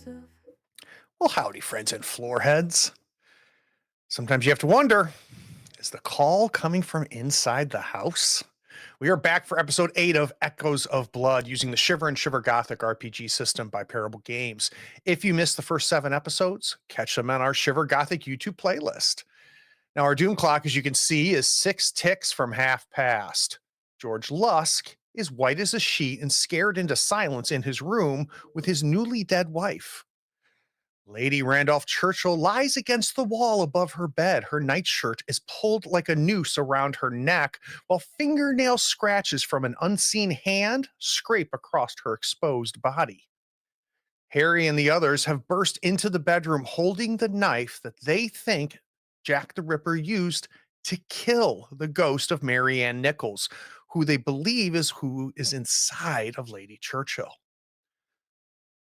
Well, howdy, friends and floorheads. Sometimes you have to wonder, is the call coming from inside the house? We are back for episode 8 of Echoes of Blood using the Shiver and Shiver Gothic RPG system by Parable Games. If you missed the first 7 episodes, catch them on our Shiver Gothic YouTube playlist. Now, our doom clock, as you can see, is 6 ticks from half past. George Lusk is white as a sheet and scared into silence in his room with his newly dead wife. Lady Randolph Churchill lies against the wall above her bed. Her nightshirt is pulled like a noose around her neck, while fingernail scratches from an unseen hand scrape across her exposed body. Harry and the others have burst into the bedroom holding the knife that they think Jack the Ripper used to kill the ghost of Mary Ann Nichols, who they believe is who is inside of Lady Churchill.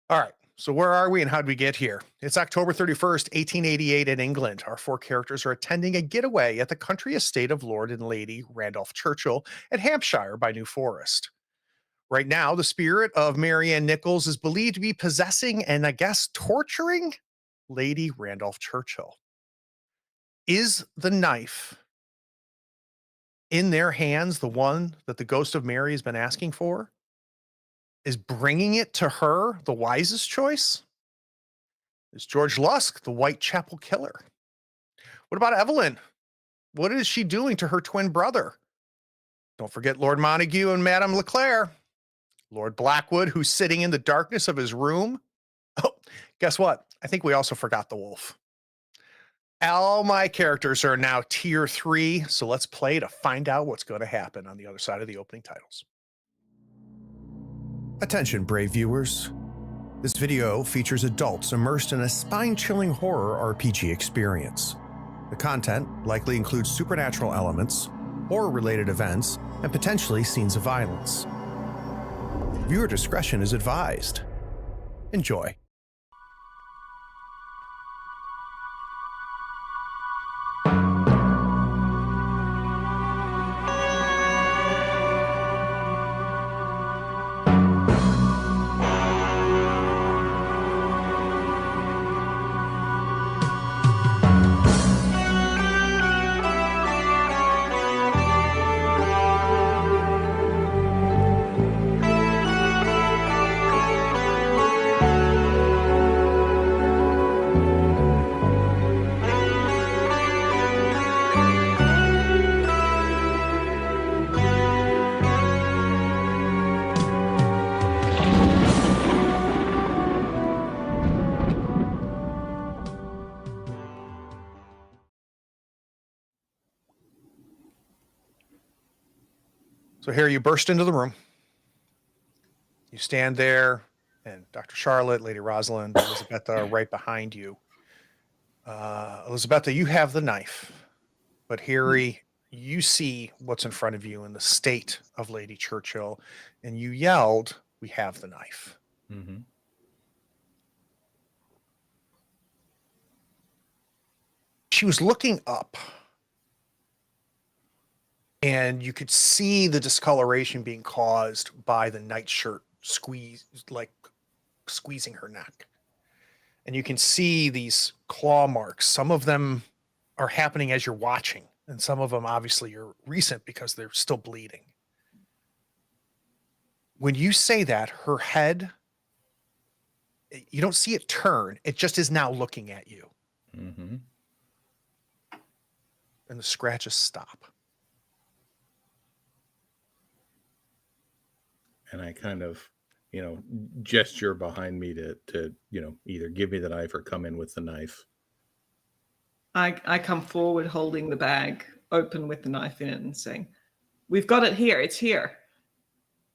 All right. So where are we and how did we get here? It's October 31st, 1888 in England. Our 4 characters are attending a getaway at the country estate of Lord and Lady Randolph Churchill at Hampshire by New Forest. Right now, the spirit of Mary Ann Nichols is believed to be possessing and, I guess, torturing Lady Randolph Churchill. Is the knife in their hands the one that the ghost of Mary has been asking for? Is bringing it to her the wisest choice? Is George Lusk the Whitechapel killer? What about Evelyn? What is she doing to her twin brother? Don't forget Lord Montague and Madame Leclerc. Lord Blackwood, who's sitting in the darkness of his room. Oh, guess what? I think we also forgot the wolf. All my characters are now tier 3, so let's play to find out what's going to happen on the other side of the opening titles. Attention, brave viewers. This video features adults immersed in a spine-chilling horror RPG experience. The content likely includes supernatural elements, horror-related events, and potentially scenes of violence. Viewer discretion is advised. Enjoy. So here you burst into the room. You stand there, and Dr. Charlotte, Lady Rosalind, Elizabeth are right behind you. Elizabeth, you have the knife, but Harry, you see what's in front of you in the state of Lady Churchill, and you yelled, "We have the knife." Mm-hmm. She was looking up, and you could see the discoloration being caused by the nightshirt squeezing her neck. And you can see these claw marks. Some of them are happening as you're watching, and some of them obviously are recent because they're still bleeding. When you say that, her head, you don't see it turn. It just is now looking at you. Mm-hmm. And the scratches stop. And I kind of, gesture behind me to either give me the knife or come in with the knife. I come forward holding the bag open with the knife in it and saying, "We've got it here. It's here.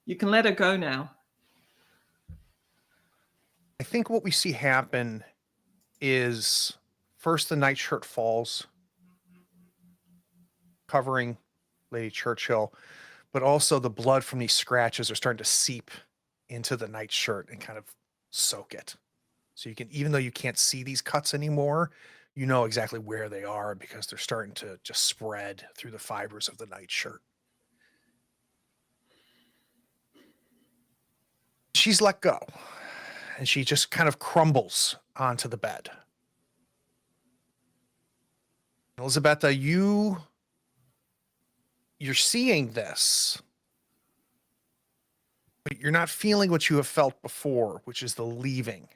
You can let her go now." I think what we see happen is first the nightshirt falls, covering Lady Churchill, but also the blood from these scratches are starting to seep into the nightshirt and kind of soak it. So you can, even though you can't see these cuts anymore, you know exactly where they are because they're starting to just spread through the fibers of the nightshirt. She's let go. and she just kind of crumbles onto the bed. Elizabeth, you're seeing this, but you're not feeling what you have felt before, which is the leaving.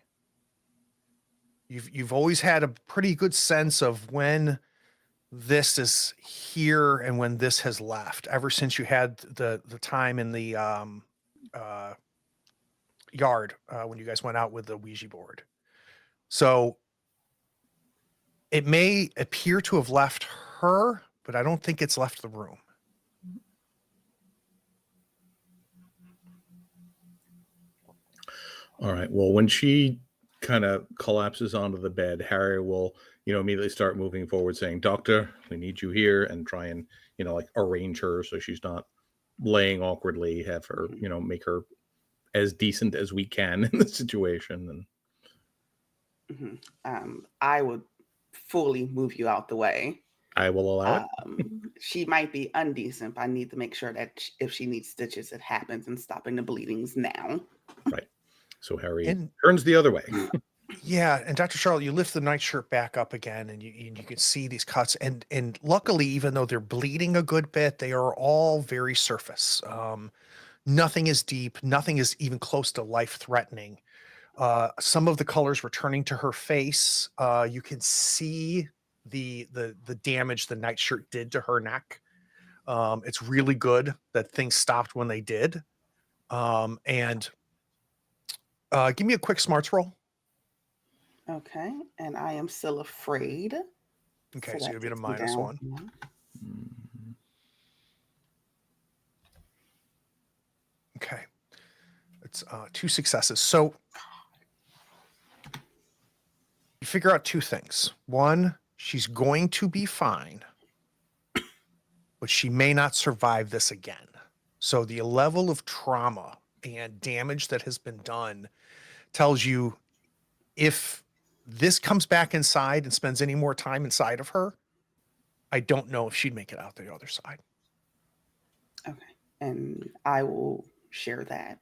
You've always had a pretty good sense of when this is here and when this has left, ever since you had the time in the yard when you guys went out with the Ouija board. So it may appear to have left her, but I don't think it's left the room. All right. Well, when she kind of collapses onto the bed, Harry will, immediately start moving forward saying, "Doctor, we need you here," and try and, like arrange her so she's not laying awkwardly, have her, make her as decent as we can in the situation. And I would fully move you out the way. I will allow it. She might be undecent, but I need to make sure that if she needs stitches, it happens and stopping the bleedings now. Right. So Harry turns the other way. Yeah, and Dr. Charlotte, you lift the nightshirt back up again, and you can see these cuts. And luckily, even though they're bleeding a good bit, they are all very surface. Nothing is deep. Nothing is even close to life-threatening. Some of the colors returning to her face. You can see the damage the nightshirt did to her neck. It's really good that things stopped when they did. And give me a quick smarts roll. Okay, and I am still afraid. Okay, so you'll get a takes me -1. down. Okay, it's 2 successes. So you figure out 2 things. One, she's going to be fine, but she may not survive this again. So the level of trauma and damage that has been done tells you if this comes back inside and spends any more time inside of her, I don't know if she'd make it out the other side. Okay, and I will share that.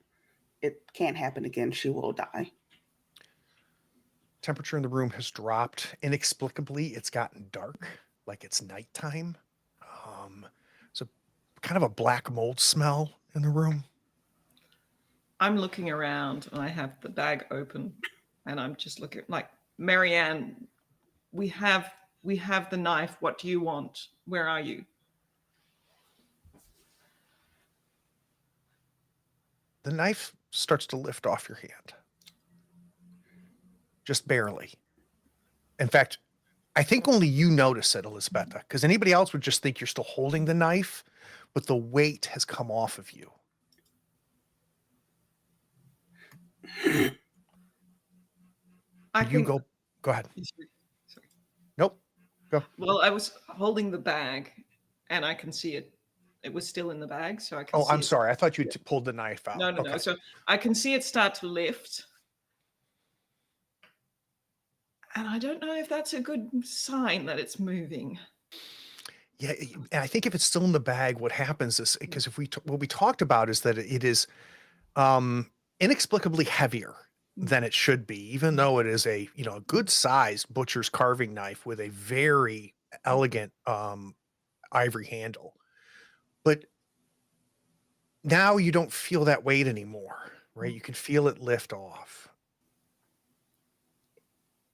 It can't happen again. She will die. Temperature in the room has dropped. Inexplicably, it's gotten dark, like it's nighttime. So kind of a black mold smell in the room. I'm looking around and I have the bag open and I'm just looking like, Marianne, we have the knife. What do you want? Where are you? The knife starts to lift off your hand. Just barely. In fact, I think only you notice it, Elizabetha, because anybody else would just think you're still holding the knife, but the weight has come off of you. Go ahead. Sorry. Nope. Go. Well, I was holding the bag and I can see it. It was still in the bag, so I can see I'm it. sorry. I thought you pulled the knife out. No. So I can see it start to lift. And I don't know if that's a good sign that it's moving. Yeah, and I think if it's still in the bag, what happens is because what we talked about is that it is inexplicably heavier than it should be, even though it is a good sized butcher's carving knife with a very elegant ivory handle. But now you don't feel that weight anymore, right? You can feel it lift off.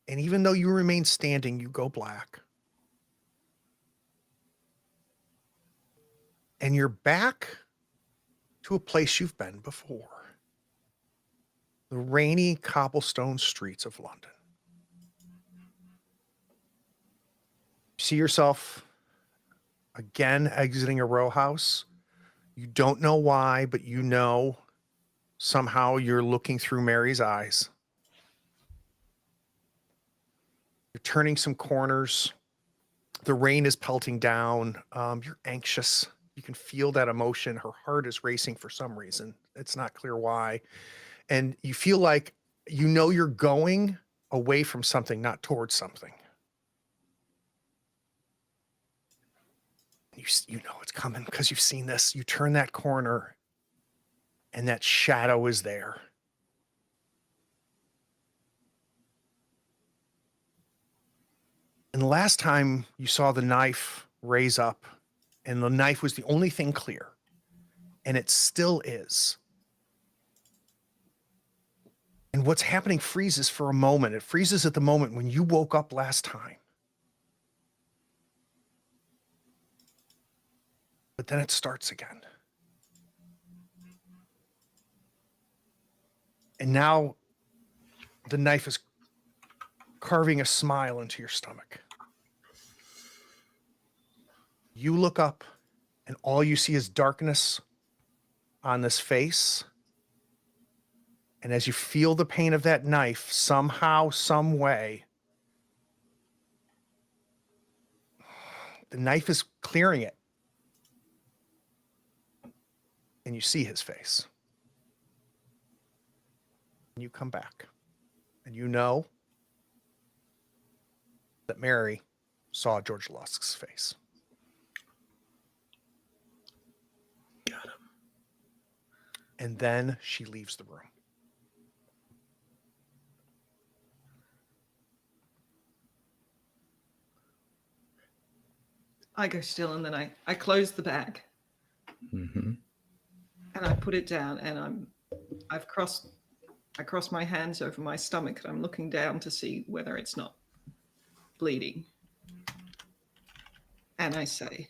And even though you remain standing, you go black. And you're back to a place you've been before. The rainy cobblestone streets of London. You see yourself again exiting a row house. You don't know why, but you know somehow you're looking through Mary's eyes. You're turning some corners. The rain is pelting down. You're anxious. You can feel that emotion. Her heart is racing for some reason. It's not clear why. And you feel like you're going away from something, not towards something. You know it's coming because you've seen this. You turn that corner and that shadow is there. And the last time you saw the knife raise up, and the knife was the only thing clear, and it still is. And what's happening freezes for a moment. It freezes at the moment when you woke up last time. But then it starts again. And now the knife is carving a smile into your stomach. You look up, and all you see is darkness on this face. And as you feel the pain of that knife, somehow, some way, the knife is clearing it. And you see his face. And you come back. And you know that Mary saw George Lusk's face. Got him. And then she leaves the room. I go still, and then I close the bag. Mm-hmm. And I put it down, and I cross my hands over my stomach, and I'm looking down to see whether it's not bleeding. And I say,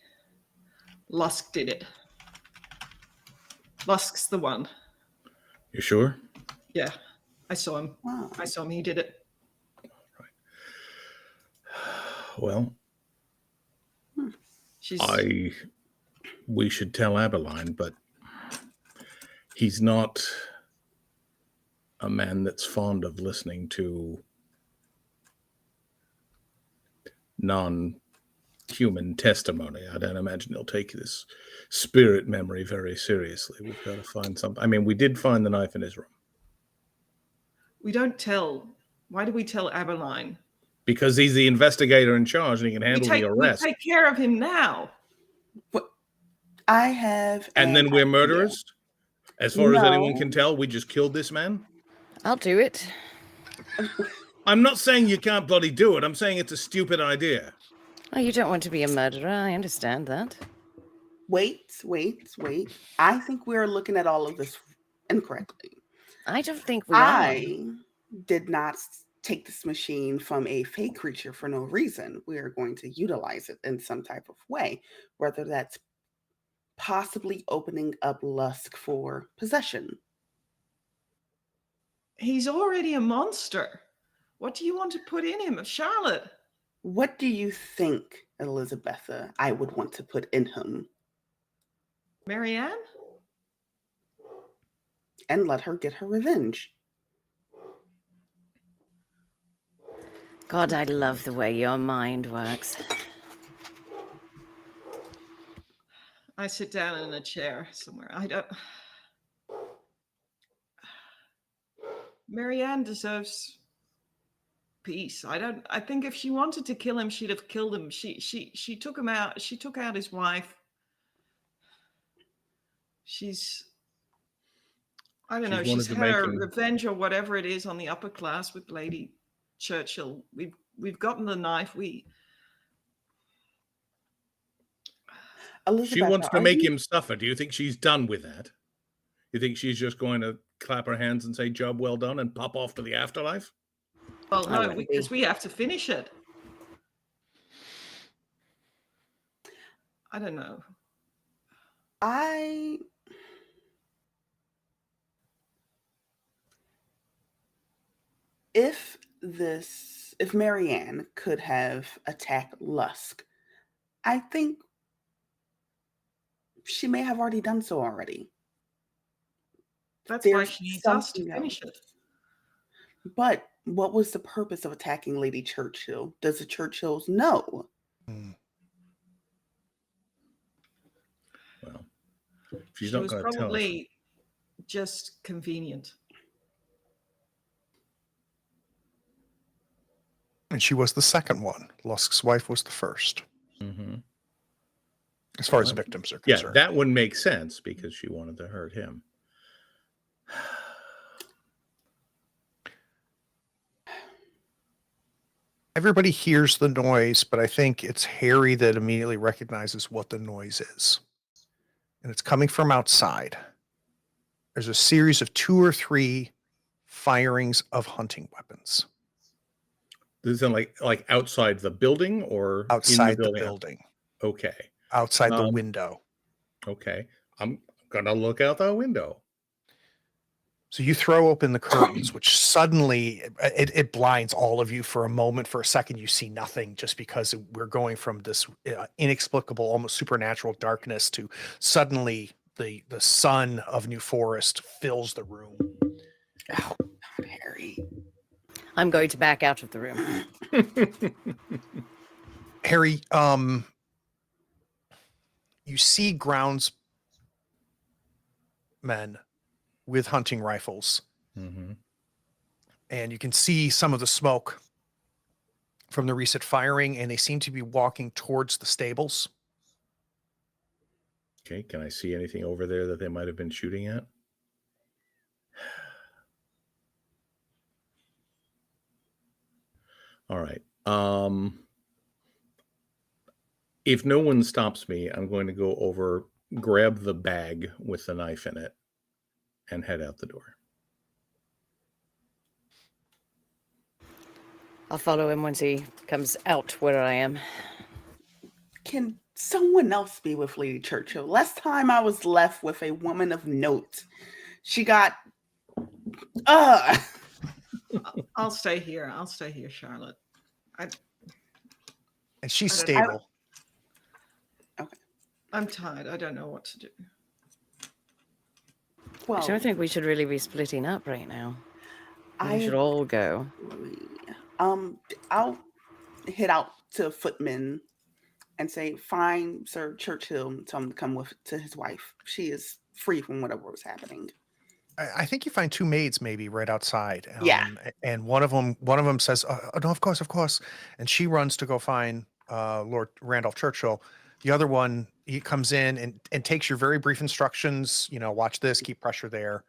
Lusk did it. Lusk's the one. You sure? Yeah, I saw him. Wow. I saw him. He did it. Well, She's. we should tell Aberline, but he's not a man that's fond of listening to non-human testimony. I don't imagine he'll take this spirit memory very seriously. We've got to find something. I mean, we did find the knife in his room. We don't tell. Why do we tell Aberline? Because he's the investigator in charge and he can handle the arrest. We take care of him now. I have. And then we're murderers? As far as anyone can tell, we just killed this man? I'll do it. I'm not saying you can't bloody do it. I'm saying it's a stupid idea. Oh, you don't want to be a murderer. I understand that. Wait. I think we're looking at all of this incorrectly. I don't think we are. I did not take this machine from a fake creature for no reason. We are going to utilize it in some type of way, whether that's possibly opening up Lusk for possession. He's already a monster. What do you want to put in him? Charlotte? What do you think, Elizabetha, I would want to put in him? Marianne? And let her get her revenge. God, I love the way your mind works. I sit down in a chair somewhere. I don't. Marianne deserves peace. I think if she wanted to kill him, she'd have killed him. She took him out. She took out his wife. I don't know. She's had her revenge or whatever it is on the upper class with Lady Churchill. We've gotten the knife. She wants to make him suffer. Do you think she's done with that? You think she's just going to clap her hands and say, job well done, and pop off to the afterlife? Well, no, because we have to finish it. I don't know. If Marianne could have attacked Lusk, I think she may have already done so already. That's why she needs us to finish it. But what was the purpose of attacking Lady Churchill? Does the Churchills know? Well, she was probably just convenient. And she was the second one. Lusk's wife was the first. Mm-hmm. As far as victims are concerned. Yeah, that one makes sense because she wanted to hurt him. Everybody hears the noise, but I think it's Harry that immediately recognizes what the noise is. And it's coming from outside. There's a series of 2 or 3 firings of hunting weapons This is in like outside the building or in the outside the building? building, Okay. outside the Um, window. Okay. I'm gonna look out the window. So you throw open the curtains, which suddenly it blinds all of you for a moment. For a second, you see nothing just because we're going from this inexplicable, almost supernatural darkness to suddenly the sun of New Forest fills the room. Oh, God, Harry. I'm going to back out of the room. Harry, you see groundsmen with hunting rifles, Mhm. and you can see some of the smoke from the recent firing, and they seem to be walking towards the stables. Okay. Can I see anything over there that they might have been shooting at? All right. If no one stops me, I'm going to go over, grab the bag with the knife in it, and head out the door. I'll follow him once he comes out where I am. Can someone else be with Lady Churchill? Last time I was left with a woman of note. She got I'll stay here. I'll stay here, Charlotte. And she's I don't- stable. I'm tired. I don't know what to do. well, I don't think we should really be splitting up right now. We should I all go. I'll head out to Footman and say, find Sir Churchill and tell him to come with to his wife. She is free from whatever was happening. I think you find 2 maids maybe right outside. Yeah. And one of them says, no, of course. And she runs to go find Lord Randolph Churchill. The other one, he comes in and takes your very brief instructions, watch this, keep pressure there.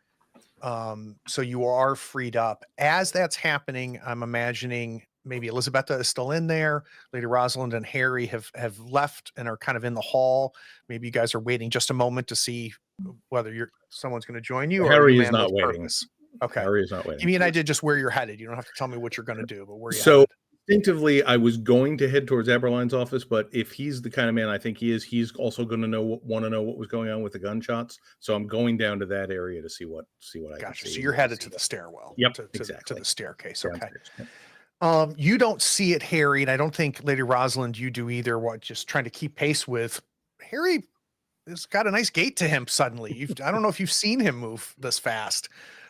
So you are freed up. As that's happening, I'm imagining maybe Elizabetta is still in there. Lady Rosalind and Harry have left and are kind of in the hall. Maybe you guys are waiting just a moment to see whether someone's going to join you, or are Harry you is man not with waiting. purpose? Okay. Harry is not Give waiting. me an idea just where you're headed. You don't have to tell me what you're going to do, but where you So headed. instinctively, I was going to head towards Eberline's office, but if he's the kind of man I think he is, he's also going to want to know what was going on with the gunshots. So I'm going down to that area to see what I can Gotcha. see. So you're headed to the stairwell. Yep, To exactly. the staircase. Okay. Downstairs. Yep. You don't see it, Harry, and I don't think Lady Rosalind you do either. Just trying to keep pace with Harry. Has got a nice gait to him suddenly. I don't know if you've seen him move this fast.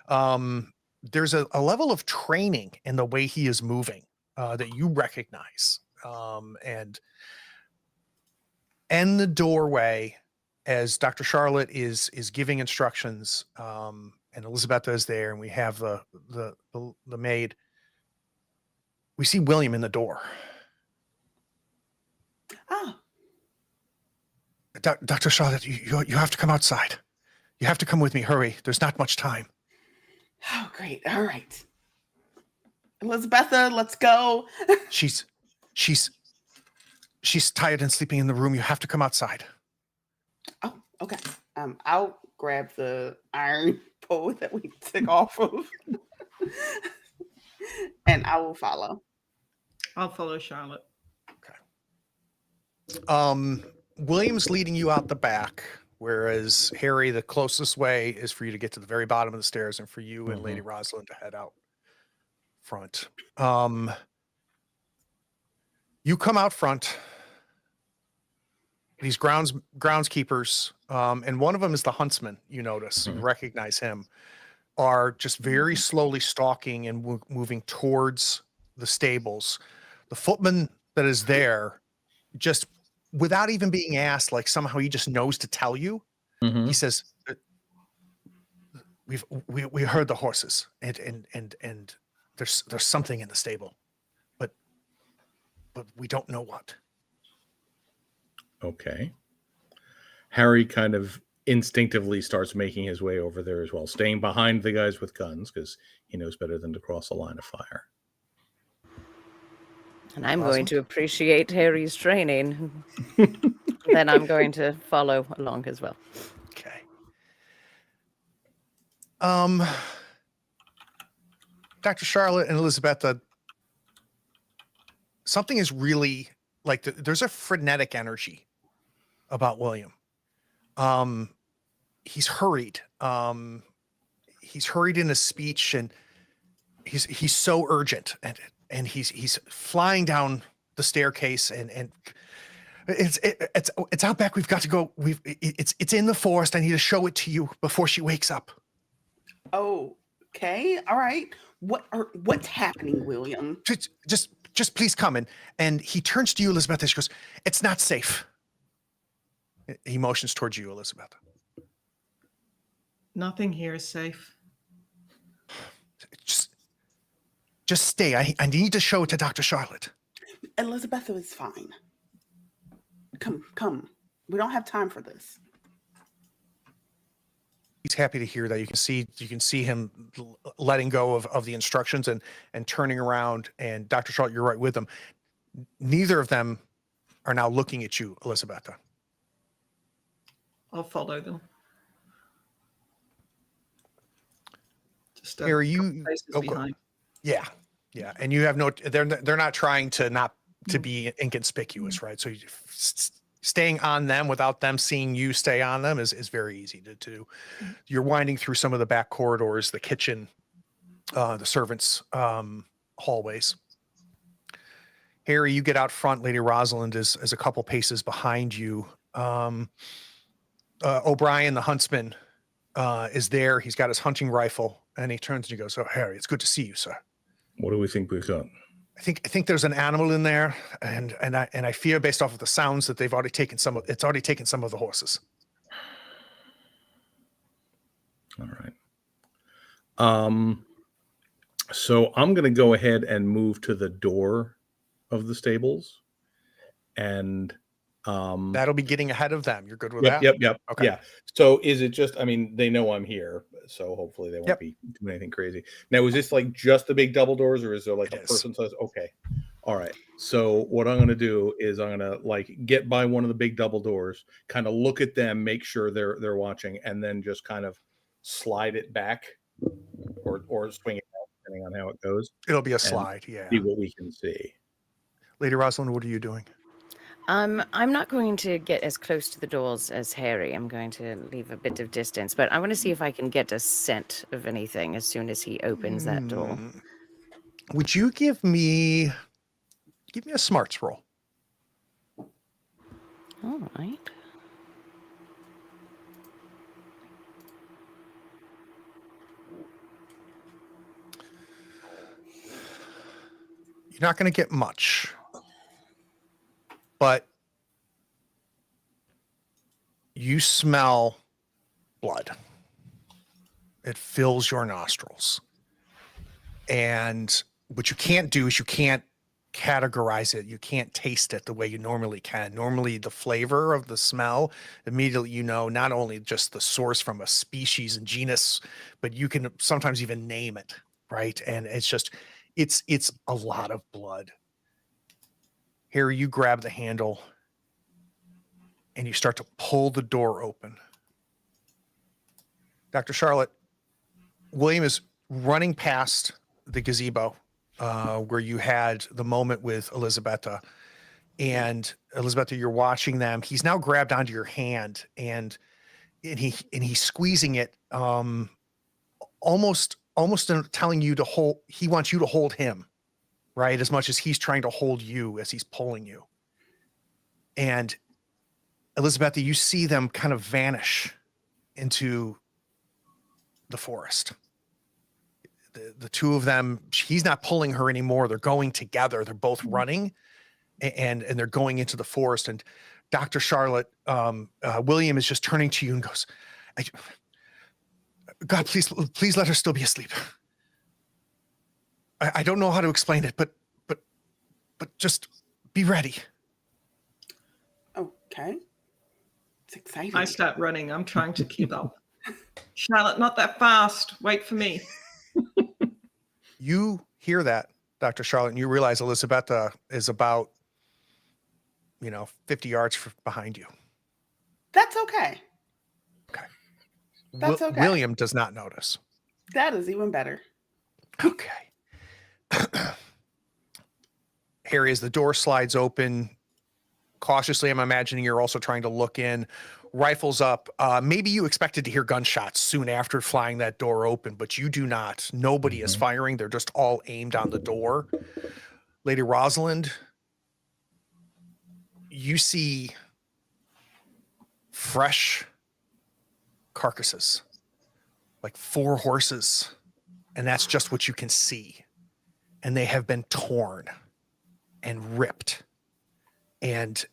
There's a level of training in the way he is moving that you recognize. And in the doorway, as Dr. Charlotte is giving instructions, and Elizabeth is there, and we have the maid. We see William in the door. Oh, Dr. Charlotte, you have to come outside. You have to come with me. Hurry. There's not much time. oh, great. All right. Elizabetha, let's go. She's tired and sleeping in the room. You have to come outside. Oh, okay. I'll grab the iron pole that we took off of, and I will follow. I'll follow Charlotte. William's leading you out the back, whereas Harry, the closest way is for you to get to the very bottom of the stairs, and for you and Lady Rosalind to head out front. You come out front. These groundskeepers, and one of them is the huntsman. You notice, you recognize him, are just very slowly stalking and moving towards the stables. The footman that is there, just without even being asked, like somehow he just knows to tell you. He says, "We heard the horses, and there's something in the stable, but we don't know what." Okay. Harry kind of instinctively starts making his way over there as well, staying behind the guys with guns because he knows better than to cross a line of fire. And I'm going Rosalind? to appreciate Harry's training. Then I'm going to follow along as well. Okay. Dr. Charlotte and Elizabeth, something is really like there's a frenetic energy about William. He's hurried. He's hurried in his speech, and he's so urgent, and he's flying down the staircase, and it's out back. We've got to go. It's in the forest. I need to show it to you before she wakes up. Okay, all right. What's happening, William? Just please come in. And he turns to you, Elizabeth, and she goes, "It's not safe." He motions towards you, Elizabeth. Nothing here is safe. Just stay. I need to show it to Dr. Charlotte. Elizabeth is fine. Come. We don't have time for this. He's happy to hear that. You can see him letting go of the instructions and turning around. And Dr. Charlotte, you're right with them. Neither of them are now looking at you, Elizabeth. I'll follow them. Just a Harry, couple paces behind. Yeah. And you have they're not trying to be inconspicuous, right? So staying on them without them seeing you stay on them is very easy to do. You're winding through some of the back corridors, the kitchen, the servants' hallways. Harry, you get out front. Lady Rosalind is a couple paces behind you. O'Brien, the huntsman, is there. He's got his hunting rifle, and he turns and he goes, "Oh, Harry, it's good to see you, sir. What do we think we got? I think there's an animal in there, and I fear, based off of the sounds, that it's already taken some of the horses." All right. So I'm going to go ahead and move to the door of the stables, and that'll be getting ahead of them. You're good with Yep. that? Okay. Yeah. So is it just, I mean, they know I'm here, so hopefully they won't be doing anything crazy. Now, is this like just the big double doors, or is there like a person size? Okay. All right. So what I'm going to do is I'm going to like get by one of the big double doors, kind of look at them, make sure they're watching, and then just kind of slide it back or swing it out, depending on how it goes. It'll be a slide. Yeah. See what we can see. Lady Rosalind, what are you doing? I'm not going to get as close to the doors as Harry. I'm going to leave a bit of distance, but I want to see if I can get a scent of anything as soon as he opens that door. Would you give me a smarts roll? All right. You're not going to get much, but you smell blood. It fills your nostrils. And what you can't do is you can't categorize it. You can't taste it the way you normally can. Normally, the flavor of the smell, immediately you know not only just the source from a species and genus, but you can sometimes even name it, right? And it's just, it's a lot of blood. Harry, you grab the handle and you start to pull the door open. Dr. Charlotte, William is running past the gazebo where you had the moment with Elizabetta. And Elizabetta, you're watching them. He's now grabbed onto your hand and he's squeezing it, almost telling you to hold. He wants you to hold him, right? As much as he's trying to hold you as he's pulling you. And Elizabetta, you see them kind of vanish into the forest. The two of them, he's not pulling her anymore. They're going together. They're both running and they're going into the forest. And Dr. Charlotte, William is just turning to you and goes, "God, please let her still be asleep. I don't know how to explain it, but just be ready." Okay. It's exciting. I start running. I'm trying to keep up. Charlotte, not that fast. Wait for me. You hear that, Dr. Charlotte, and you realize Elisabetta is about 50 yards behind you. That's okay. Okay. That's okay. William does not notice. That is even better. Okay. Harry, as the door slides open, cautiously, I'm imagining you're also trying to look in, rifles up. Maybe you expected to hear gunshots soon after flying that door open, but you do not. Nobody is firing. They're just all aimed on the door. Lady Rosalind, you see fresh carcasses, like 4 horses, and that's just what you can see. And they have been torn and ripped, and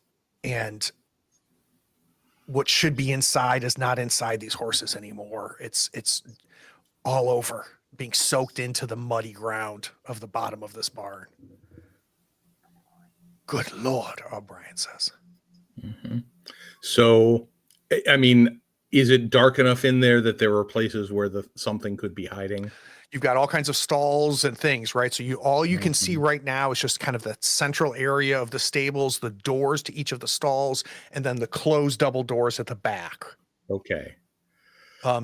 what should be inside is not inside these horses anymore. It's all over, being soaked into the muddy ground of the bottom of this barn. Good Lord, O'Brien says. So, I mean, is it dark enough in there that there were places where something could be hiding? You've got all kinds of stalls and things, right? So all you can see right now is just kind of the central area of the stables, the doors to each of the stalls, and then the closed double doors at the back. Okay.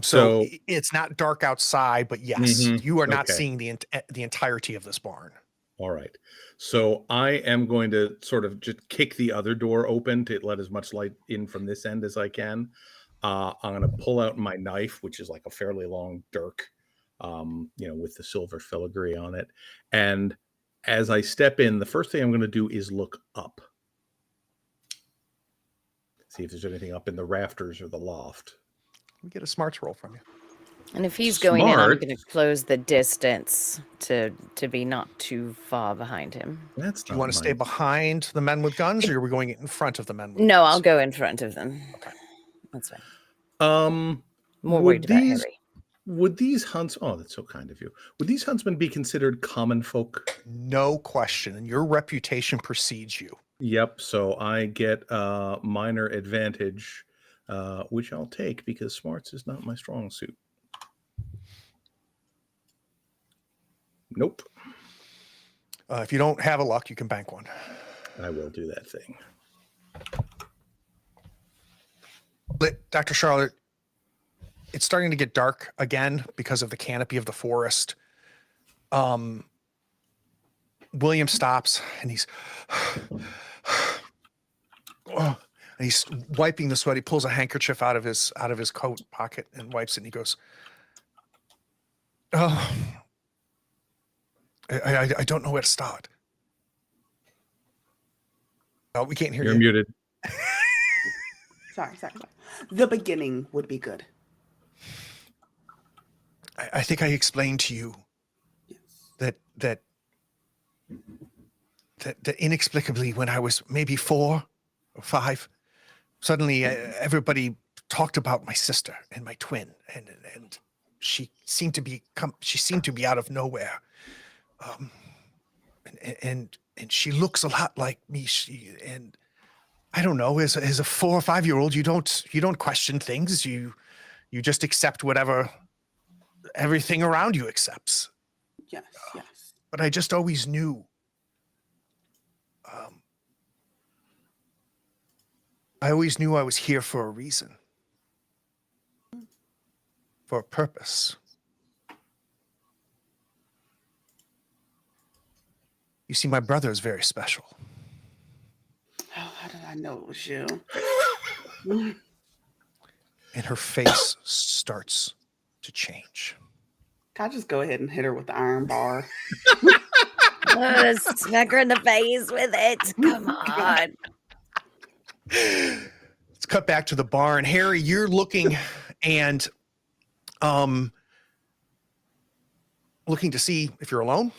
So it's not dark outside, but yes, you are not Okay. seeing the entirety of this barn. All right. So I am going to sort of just kick the other door open to let as much light in from this end as I can. I'm going to pull out my knife, which is like a fairly long dirk, with the silver filigree on it. And as I step in, the first thing I'm going to do is look up. See if there's anything up in the rafters or the loft. We get a smarts roll from you. And if he's going in, I'm Smart. going to close the distance to be not too far behind him. That's Do you want to stay behind the men with guns, or are we going in front of the men with No, guns? I'll go in front of them. Okay. That's fine. More worried about Harry. Would these hunts? Oh, that's so kind of you. Would these huntsmen be considered common folk? No question. And your reputation precedes you. Yep. So I get a minor advantage, which I'll take because smarts is not my strong suit. Nope. If you don't have a luck, you can bank one. I will do that thing. Dr. Charlotte, it's starting to get dark again because of the canopy of the forest. William stops and he's wiping the sweat. He pulls a handkerchief out of his coat pocket and wipes it, and he goes, "Oh, I don't know where to start." Oh, we can't hear you. You're muted. Sorry. The beginning would be good. I think I explained to you that inexplicably, when I was maybe 4 or 5, suddenly everybody talked about my sister and my twin, and she seemed to be out of nowhere, and she looks a lot like me. And I don't know, as a 4 or 5-year-old, you don't question things. You just accept whatever everything around you accepts. Yes. But I just always knew. I always knew I was here for a reason, for a purpose. You see, my brother is very special. Oh, how did I know it was you? And her face starts to change. Can I just go ahead and hit her with the iron bar? Smack her in the face with it. Come on. Let's cut back to the barn. Harry, you're looking and looking to see if you're alone.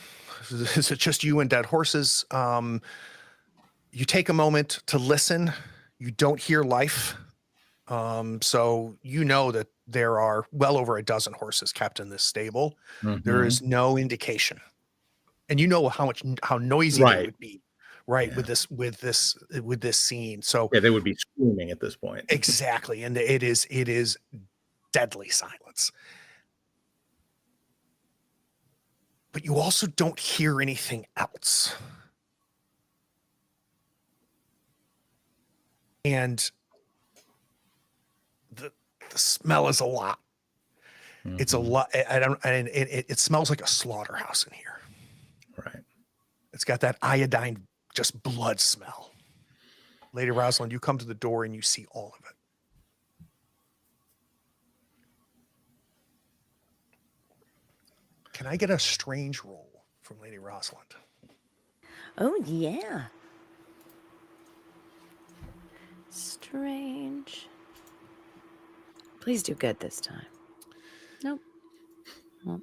Is it just you and dead horses? You take a moment to listen. You don't hear life. So you know that there are well over a dozen horses kept in this stable. There is no indication. And you know how noisy they would be, right? Yeah. with this scene. So yeah, they would be screaming at this point. Exactly. And it is deadly silence. but you also don't hear anything else. And the smell is a lot. It's a lot. It smells like a slaughterhouse in here. Right. It's got that iodine, just blood smell. Lady Rosalind, you come to the door and you see all of it. Can I get a strange roll from Lady Rosalind? Oh, yeah. Strange. Please do good this time. Nope. Well,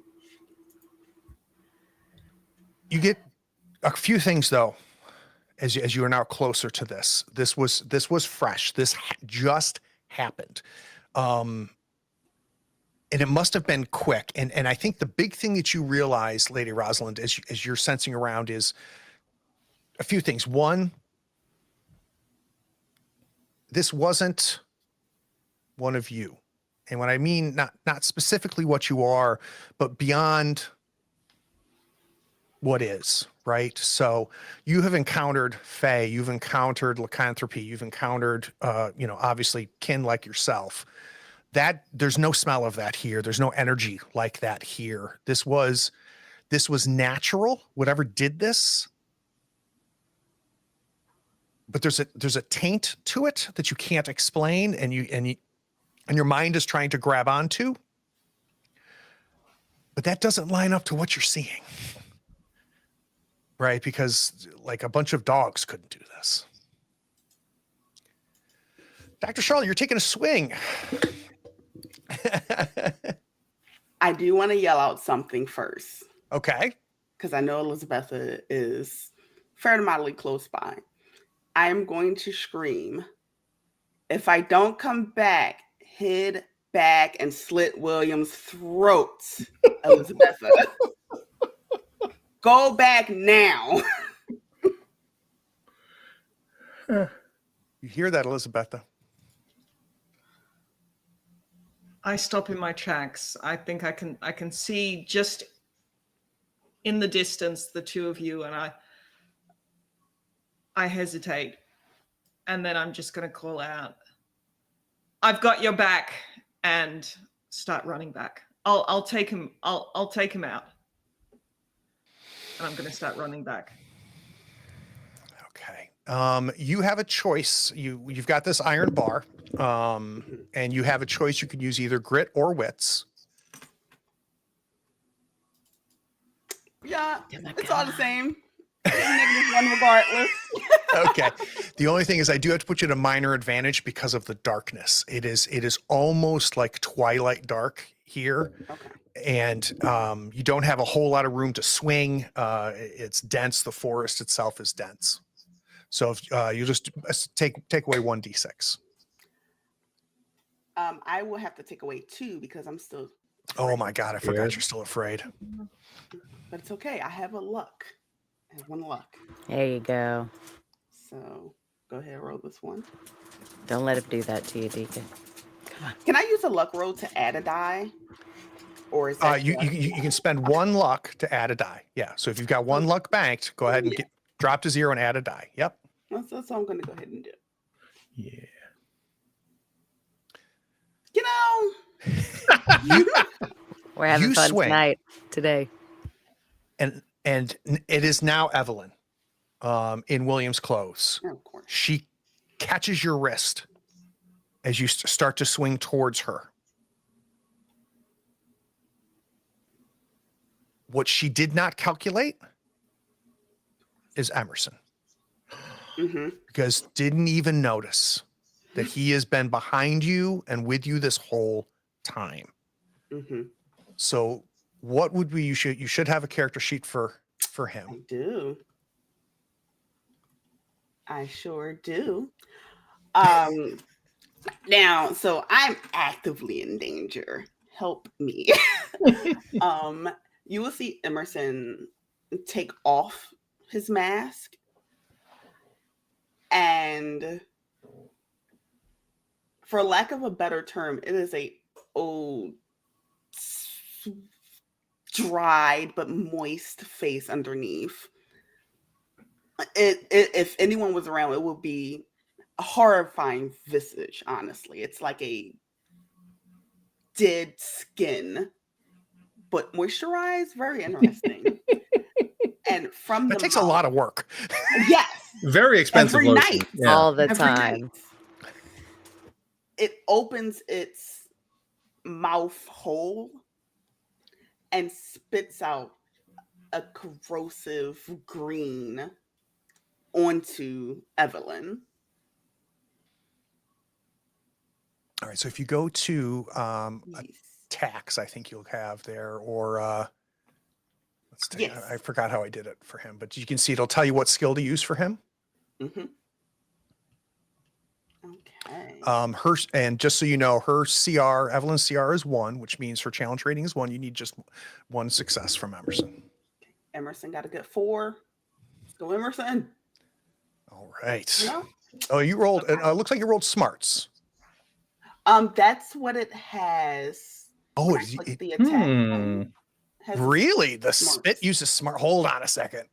You get a few things though, as you are now closer to this. This was fresh. This just happened. And it must have been quick. And I think the big thing that you realize, Lady Rosalind, as you're sensing around is a few things. One, this wasn't one of you. And what I mean, not specifically what you are, but beyond what is, right? So you have encountered Fae, you've encountered lycanthropy, you've encountered, obviously kin like yourself. That there's no smell of that here. There's no energy like that here. This was natural, whatever did this. But there's a taint to it that you can't explain, and your mind is trying to grab onto. But that doesn't line up to what you're seeing. Right? Because like a bunch of dogs couldn't do this. Dr. Charlotte, you're taking a swing. I do want to yell out something first. Okay. Because I know Elizabeth is fairly mildly close by. I am going to scream, if I don't come back, head back and slit William's throat, Elizabeth. Go back now. You hear that, Elizabeth? I stop in my tracks. I think I can see just in the distance the two of you, and I hesitate, and then I'm just going to call out, "I've got your back," and start running back. I'll take him. I'll take him out, and I'm going to start running back. Okay. You have a choice. You've got this iron bar, and you have a choice. You can use either grit or wits. Yeah, it's all the same. -1 regardless. Okay. The only thing is I do have to put you at a minor advantage because of the darkness. It is almost like twilight dark here. Okay. And you don't have a whole lot of room to swing. It's dense. The forest itself is dense. So if you just take away 1d6. I will have to take away 2 because I'm still. Oh my God, I forgot you're still afraid. But it's okay. I have a luck. I have 1 luck. there you go. So go ahead and roll this one. Don't let him do that to you, Deacon. Can I use a luck roll to add a die? Or is that You can spend 1 luck to add a die. Yeah. So if you've got 1 luck banked, go ahead and drop to 0 and add a die. Yep. That's what I'm going to go ahead and do. Yeah. You know, We're having You fun swing. tonight, today. And it is now Evelyn in William's clothes. of course. She catches your wrist as you start to swing towards her. What she did not calculate is Emerson, because didn't even notice that he has been behind you and with you this whole time. So what would be, you should have a character sheet for I him. do. I sure do. Now, so I'm actively in danger. Help me. You will see Emerson take off his mask, and for lack of a better term, it is a old dried but moist face underneath. If anyone was around, it would be a horrifying visage, honestly. It's like a dead skin, but moisturized. Very interesting. And from That the takes a mouth, lot of work. yes, Very expensive every lotion. night. Yeah. All the Every time. night. It opens its mouth hole and spits out a corrosive green onto Evelyn. All right. So if you go to Yes. attacks, I think you'll have there, or let's take. Yes. I forgot how I did it for him, but you can see it'll tell you what skill to use for him. Mm-hmm. Okay. And just so you know, her CR, Evelyn's CR is 1, which means her challenge rating is 1. You need just 1 success from Emerson. Emerson got a good 4. Let's go, Emerson. All right. Yeah. Oh, you rolled. Looks like you rolled smarts. That's what it has. Oh, When I click the attack button, has a really? The smarts. spit uses smart. Hold on a second.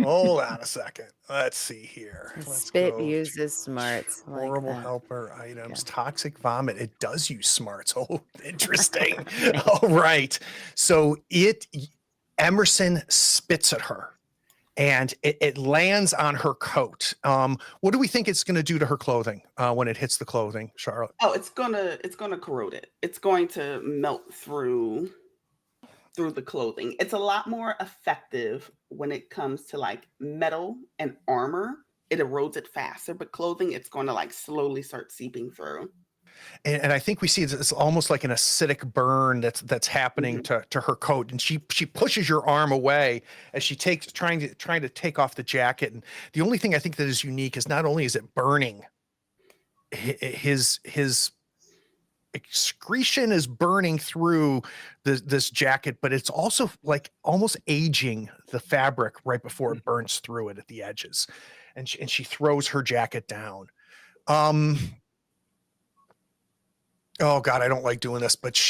Hold on a second. Let's see here. The Let's spit go uses smarts. Like horrible that. helper items, Yeah. toxic vomit. It does use smarts. Oh, interesting. All right. So Emerson spits at her and it lands on her coat. What do we think it's going to do to her clothing when it hits the clothing, Charlotte? Oh, it's gonna corrode it. It's going to melt through the clothing. It's a lot more effective when it comes to like metal and armor. It erodes it faster, but clothing, it's going to like slowly start seeping through. And I think we see it's almost like an acidic burn that's happening to her coat, and she pushes your arm away as she trying to take off the jacket. And the only thing I think that is unique is not only is it burning, his excretion is burning through this jacket, but it's also like almost aging the fabric right before it burns through it at the edges, and she throws her jacket down. Oh God, I don't like doing this, but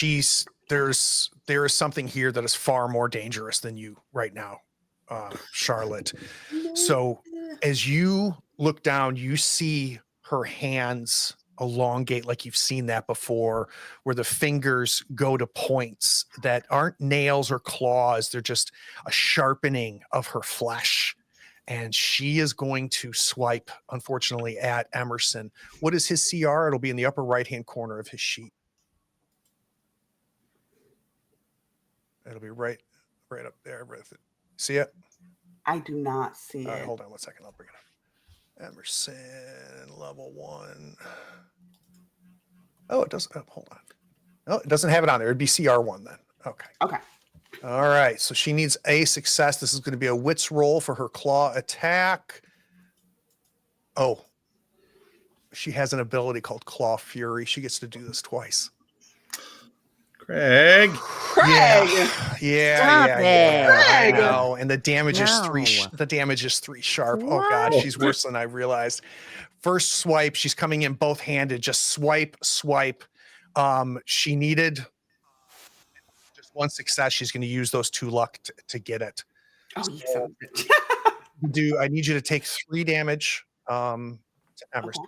there is something here that is far more dangerous than you right now, Charlotte. So as you look down, you see her hands elongate like you've seen that before, where the fingers go to points that aren't nails or claws. They're just a sharpening of her flesh. And she is going to swipe, unfortunately, at Emerson. What is his CR? It'll be in the upper right-hand corner of his sheet. It'll be right up there. See it? I do not see All right, it. hold on 1 second. I'll bring it up. Emerson, level 1. Oh, it doesn't. Oh, hold on. No, it doesn't have it on there. It'd be CR1 then. Okay. Okay. All right. So she needs a success. This is going to be a wits roll for her claw attack. Oh, she has an ability called Claw Fury. She gets to do this twice. Craig. Yeah. I Craig. know. And the damage is 3. No. The damage is 3 sharp. Oh God, What? she's worse than I realized. First swipe, she's coming in both handed. Just swipe. She needed just 1 success. She's going to use those 2 luck to get it. Oh, you son of a bitch. I need you to take 3 damage to Emerson.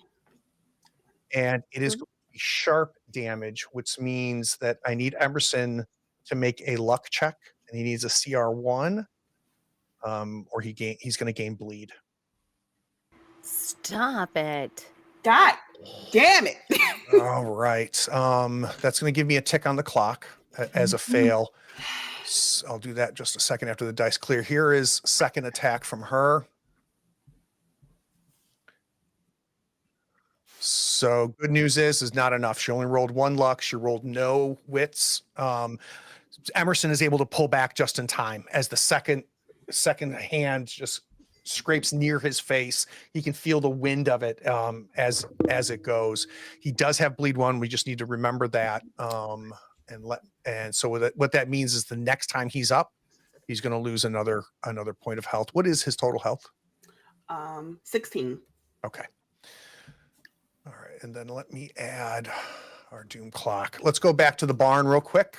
And it is going to be sharp damage, which means that I need Emerson to make a luck check, and he needs a CR1, or he's going to gain bleed. Stop it. God damn it. All right. That's going to give me a tick on the clock as a fail. So I'll do that just a second after the dice clear. Here is second attack from her. So good news is not enough. She only rolled 1 luck. She rolled no wits. Emerson is able to pull back just in time as the second hand just scrapes near his face. He can feel the wind of it as it goes. He does have bleed 1. We just need to remember that. And so what that means is the next time he's up, he's going to lose another point of health. What is his total health? 16. Okay. All right, and then let me add our doom clock. Let's go back to the barn real quick.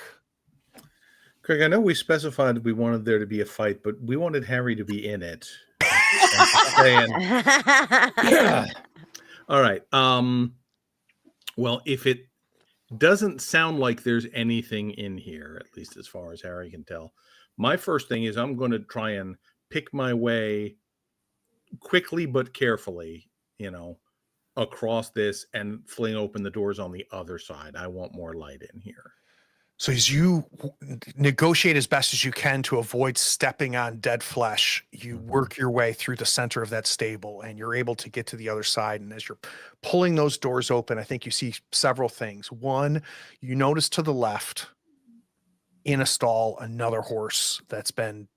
Craig, I know we specified we wanted there to be a fight, but we wanted Harry to be in it. I'm just saying. All right. Well, if it doesn't sound like there's anything in here, at least as far as Harry can tell, my first thing is I'm going to try and pick my way quickly but carefully, across this and fling open the doors on the other side. I want more light in here. So as you negotiate as best as you can to avoid stepping on dead flesh, you work your way through the center of that stable and you're able to get to the other side. And as you're pulling those doors open, I think you see several things. One, you notice to the left in a stall, another horse that's been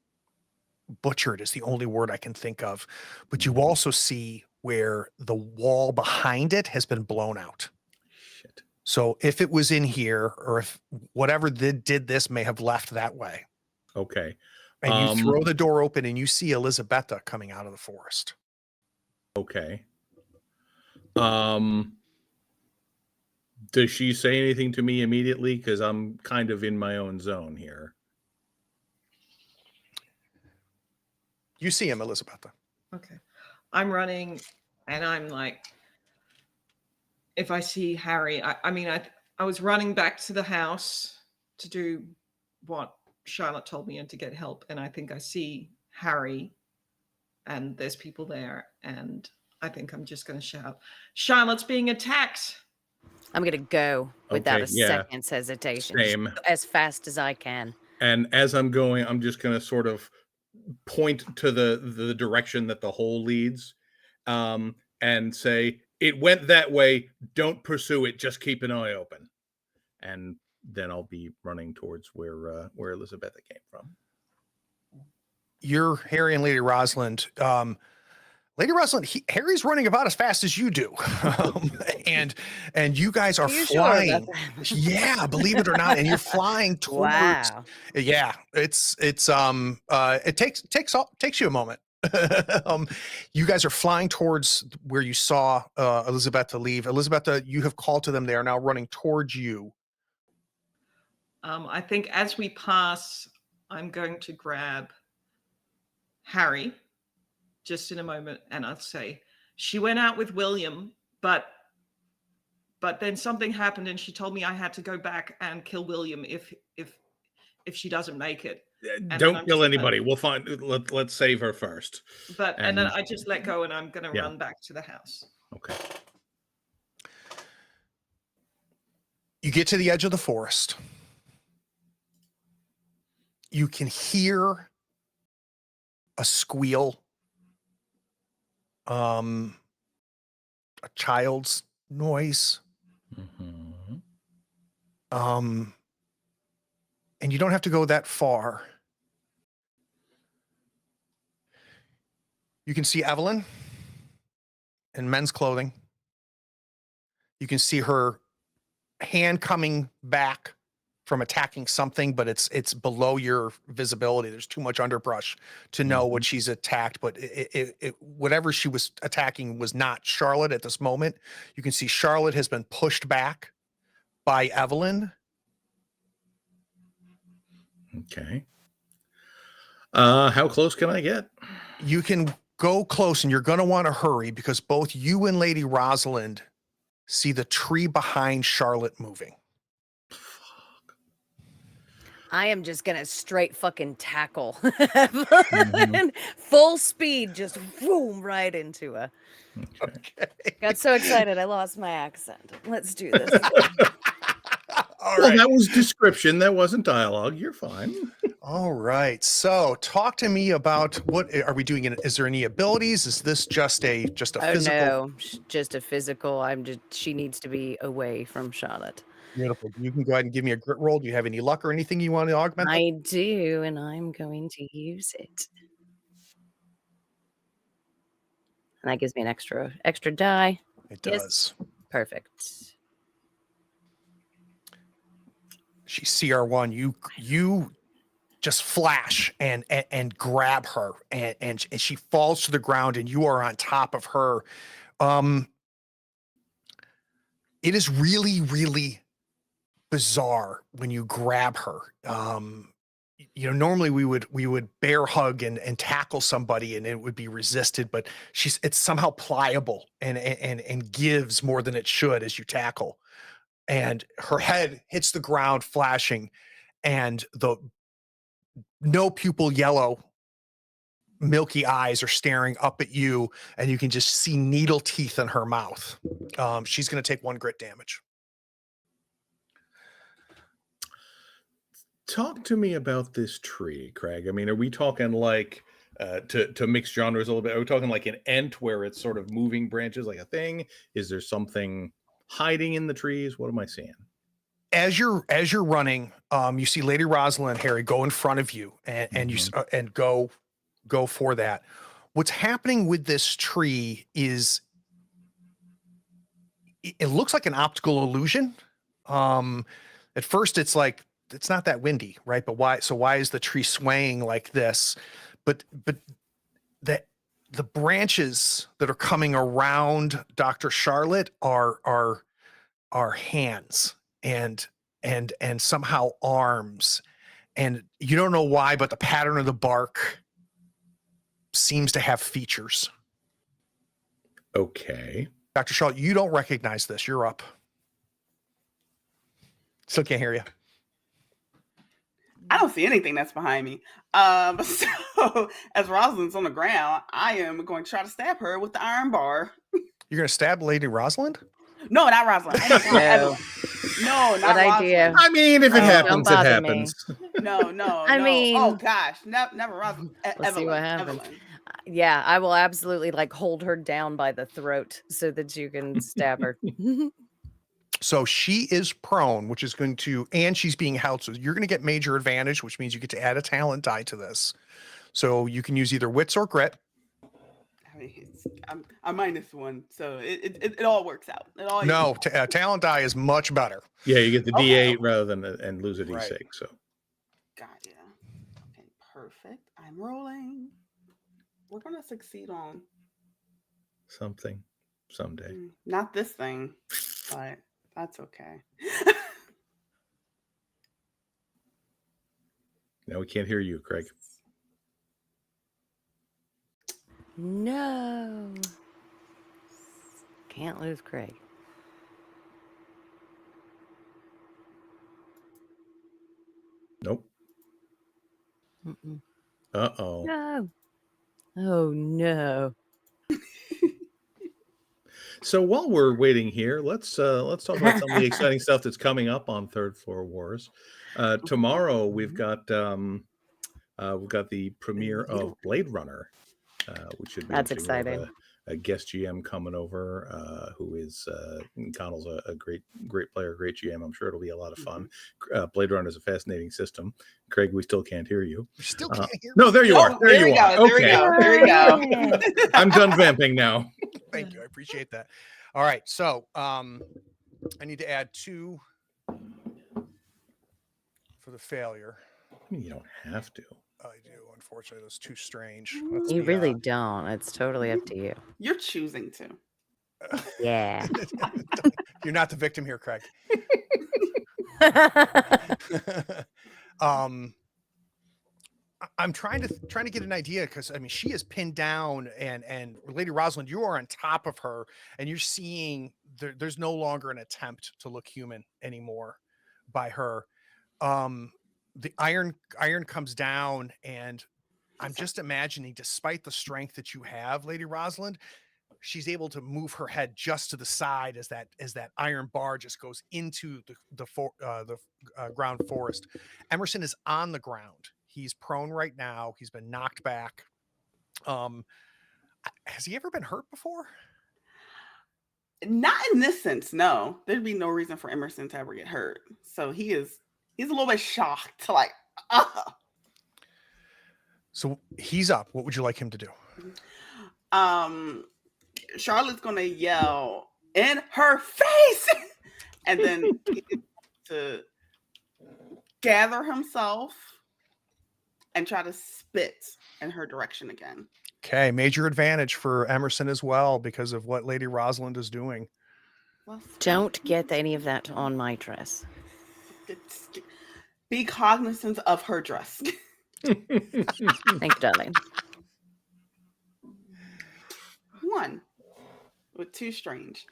butchered is the only word I can think of. But you also see where the wall behind it has been blown out. Shit. So if it was in here, or if whatever did this may have left that way. Okay. And you throw the door open and you see Elisabetta coming out of the forest. Okay. Does she say anything to me immediately? Because I'm kind of in my own zone here. You see him, Elisabetta. Okay. I'm running and I'm like, if I see Harry, I was running back to the house to do what Charlotte told me and to get help. And I think I see Harry and there's people there. And I think I'm just going to shout, Charlotte's being attacked. I'm going to go without Okay, a yeah. second's hesitation. Same. As fast as I can. And as I'm going, I'm just going to sort of point to the direction that the hole leads, and say, it went that way. Don't pursue it. Just keep an eye open. And then I'll be running towards where Elisabetta came from. You're Harry and Lady Rosalind. Lady Rosalind, Harry's running about as fast as you do. And you guys are flying. Sure yeah, believe it or not. And you're flying towards. Wow. Yeah, it takes you a moment. You guys are flying towards where you saw Elisabetta leave. Elisabetta, you have called to them. They are now running towards you. I think as we pass, I'm going to grab Harry just in a moment, and I'll say, she went out with William, but then something happened, and she told me I had to go back and kill William if she doesn't make it. And don't kill anybody. We'll find. Let's save her first. And then I just let go, and I'm going to run back to the house. Okay. You get to the edge of the forest. You can hear a squeal. A child's noise. Mm-hmm. And you don't have to go that far. You can see Evelyn in men's clothing. You can see her hand coming back from attacking something, but it's below your visibility. There's too much underbrush to know what she's attacked, but whatever she was attacking was not Charlotte at this moment. You can see Charlotte has been pushed back by Evelyn. Okay. How close can I get? You can go close, and you're going to want to hurry because both you and Lady Rosalind see the tree behind Charlotte moving. I am just gonna straight fucking tackle. Full speed, just boom right into her. Okay. Got so excited I lost my accent. Let's do this. All Well, right. that was description. That wasn't dialogue. You're fine. All right. So talk to me about what are we doing? Is there any abilities? Is this just a physical? No, just a physical. She needs to be away from Charlotte. Beautiful. You can go ahead and give me a grit roll. Do you have any luck or anything you want to augment? I do, and I'm going to use it. And that gives me an extra die. It does. Yes. Perfect. She's CR1. You just flash and grab her and she falls to the ground and you are on top of her. It is really, really bizarre when you grab her. normally we would bear hug and tackle somebody and it would be resisted, but it's somehow pliable and gives more than it should as you tackle. And her head hits the ground flashing, and the no pupil yellow milky eyes are staring up at you, and you can just see needle teeth in her mouth. She's going to take 1 grit damage. Talk to me about this tree, Craig. I mean, are we talking like to mix genres a little bit? Are we talking like an ent where it's sort of moving branches like a thing? Is there something hiding in the trees? What am I seeing? As you're running, you see Lady Rosalind, Harry, go in front of you, and you and go for that. What's happening with this tree is it looks like an optical illusion. At first, it's like it's not that windy, right? But why? So why is the tree swaying like this? But the branches that are coming around Dr. Charlotte are hands and somehow arms, and you don't know why, but the pattern of the bark seems to have features. Okay. Dr. Charlotte, you don't recognize this. You're up. Still can't hear you. I don't see anything that's behind me. So as Rosalind's on the ground, I am going to try to stab her with the iron bar. You're going to stab Lady Rosalind? No, not Rosalind. Oh my God, Evelyn. No, not Bad idea. Rosalind. I mean, if it happens, it bother happens. No. I mean- oh gosh, never Rosalind. Let's see what happens. Evelyn. Yeah, I will absolutely like hold her down by the throat so that you can stab her. So she is prone, which is going to, and she's being held. So you're going to get major advantage, which means you get to add a talent die to this. So you can use either wits or grit. I mean, I'm -1, so it all works out. It all No, talent die is much better. Yeah, you get the Okay. D8 rather than and lose a D6. Right. So got ya. Okay, perfect. I'm rolling. We're gonna succeed on something someday. not this thing, but that's okay. Now we can't hear you, Craig. No. Can't lose Craig. Nope. Mm-mm. Uh-oh. No. Oh, no. So while we're waiting here, let's talk about some of the exciting stuff that's coming up on Third Floor Wars. Tomorrow we've got the premiere of Blade Runner, which should be That's interesting. We have exciting. a guest GM coming over, who is Connell's a great player, great GM. I'm sure it'll be a lot of fun. Blade Runner is a fascinating system. Craig, we still can't hear you. You still can't hear No, there you are. There you are. There we go. There we go. I'm done vamping now. Thank you. I appreciate that. All right. So I need to add 2 for the failure. I mean, you don't have to. I do. Unfortunately, that's too strange. You really don't. It's totally up to you. You're choosing to. Yeah. You're not the victim here, Craig. I'm trying to get an idea, because I mean she is pinned down, and Lady Rosalind, you are on top of her, and you're seeing there's no longer an attempt to look human anymore by her. The iron comes down, and I'm just imagining, despite the strength that you have, Lady Rosalind, she's able to move her head just to the side as that iron bar just goes into the ground forest. Emerson is on the ground. He's prone right now. He's been knocked back. Has he ever been hurt before? Not in this sense, no. There'd be no reason for Emerson to ever get hurt. So he's a little bit shocked, like, So he's up. What would you like him to do? Charlotte's gonna yell in her face, and then to gather himself and try to spit in her direction again. Okay, major advantage for Emerson as well because of what Lady Rosalind is doing. Don't get any of that on my dress. Be cognizant of her dress. Thank you, darling. 1 with 2 strange.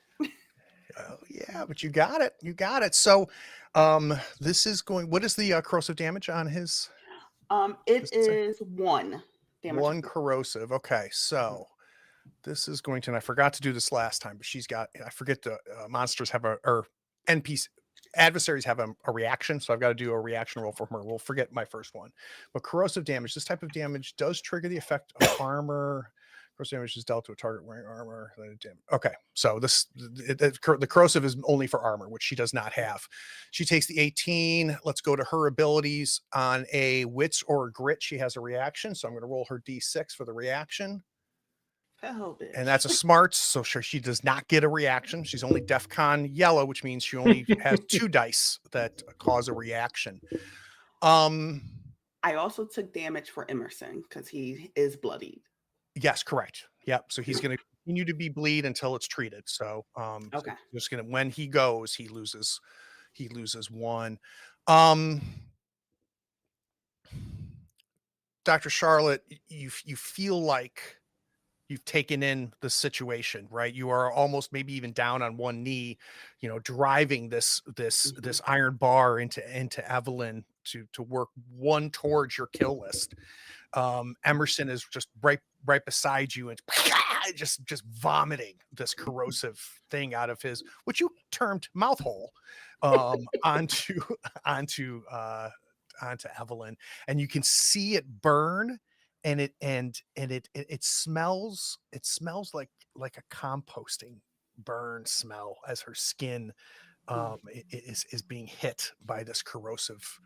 Oh, yeah, but you got it. You got it. So, this is going. What is the corrosive damage on his? It Does it say? is 1 damage. 1 corrosive. Okay, so this is going to. And I forgot to do this last time, but she's got. I forget the monsters have or NPC adversaries have a reaction, so I've got to do a reaction roll for her. We'll forget my first one, but corrosive damage. This type of damage does trigger the effect of armor. Corrosive damage is dealt to a target wearing armor. Okay, so the corrosive is only for armor, which she does not have. She takes the 18. Let's go to her abilities. On a wits or a grit, she has a reaction, so I'm going to roll her d6 for the reaction. Oh, bitch. And that's a smarts, so sure she does not get a reaction. She's only DEFCON yellow, which means she only has 2 dice that cause a reaction. I also took damage for Emerson because he is bloodied. Yes, correct. Yep. So he's going to continue to be bleed until it's treated. So Okay. so just gonna when he goes, he loses 1. Dr. Charlotte, you feel like you've taken in the situation, right? You are almost maybe even down on one knee, driving this iron bar into Evelyn to work one towards your kill list. Emerson is just right beside you and just vomiting this corrosive thing out of his, what you termed mouth hole, onto Evelyn, and you can see it burn, and it smells like a composting burn smell as her skin is being hit by this corrosive.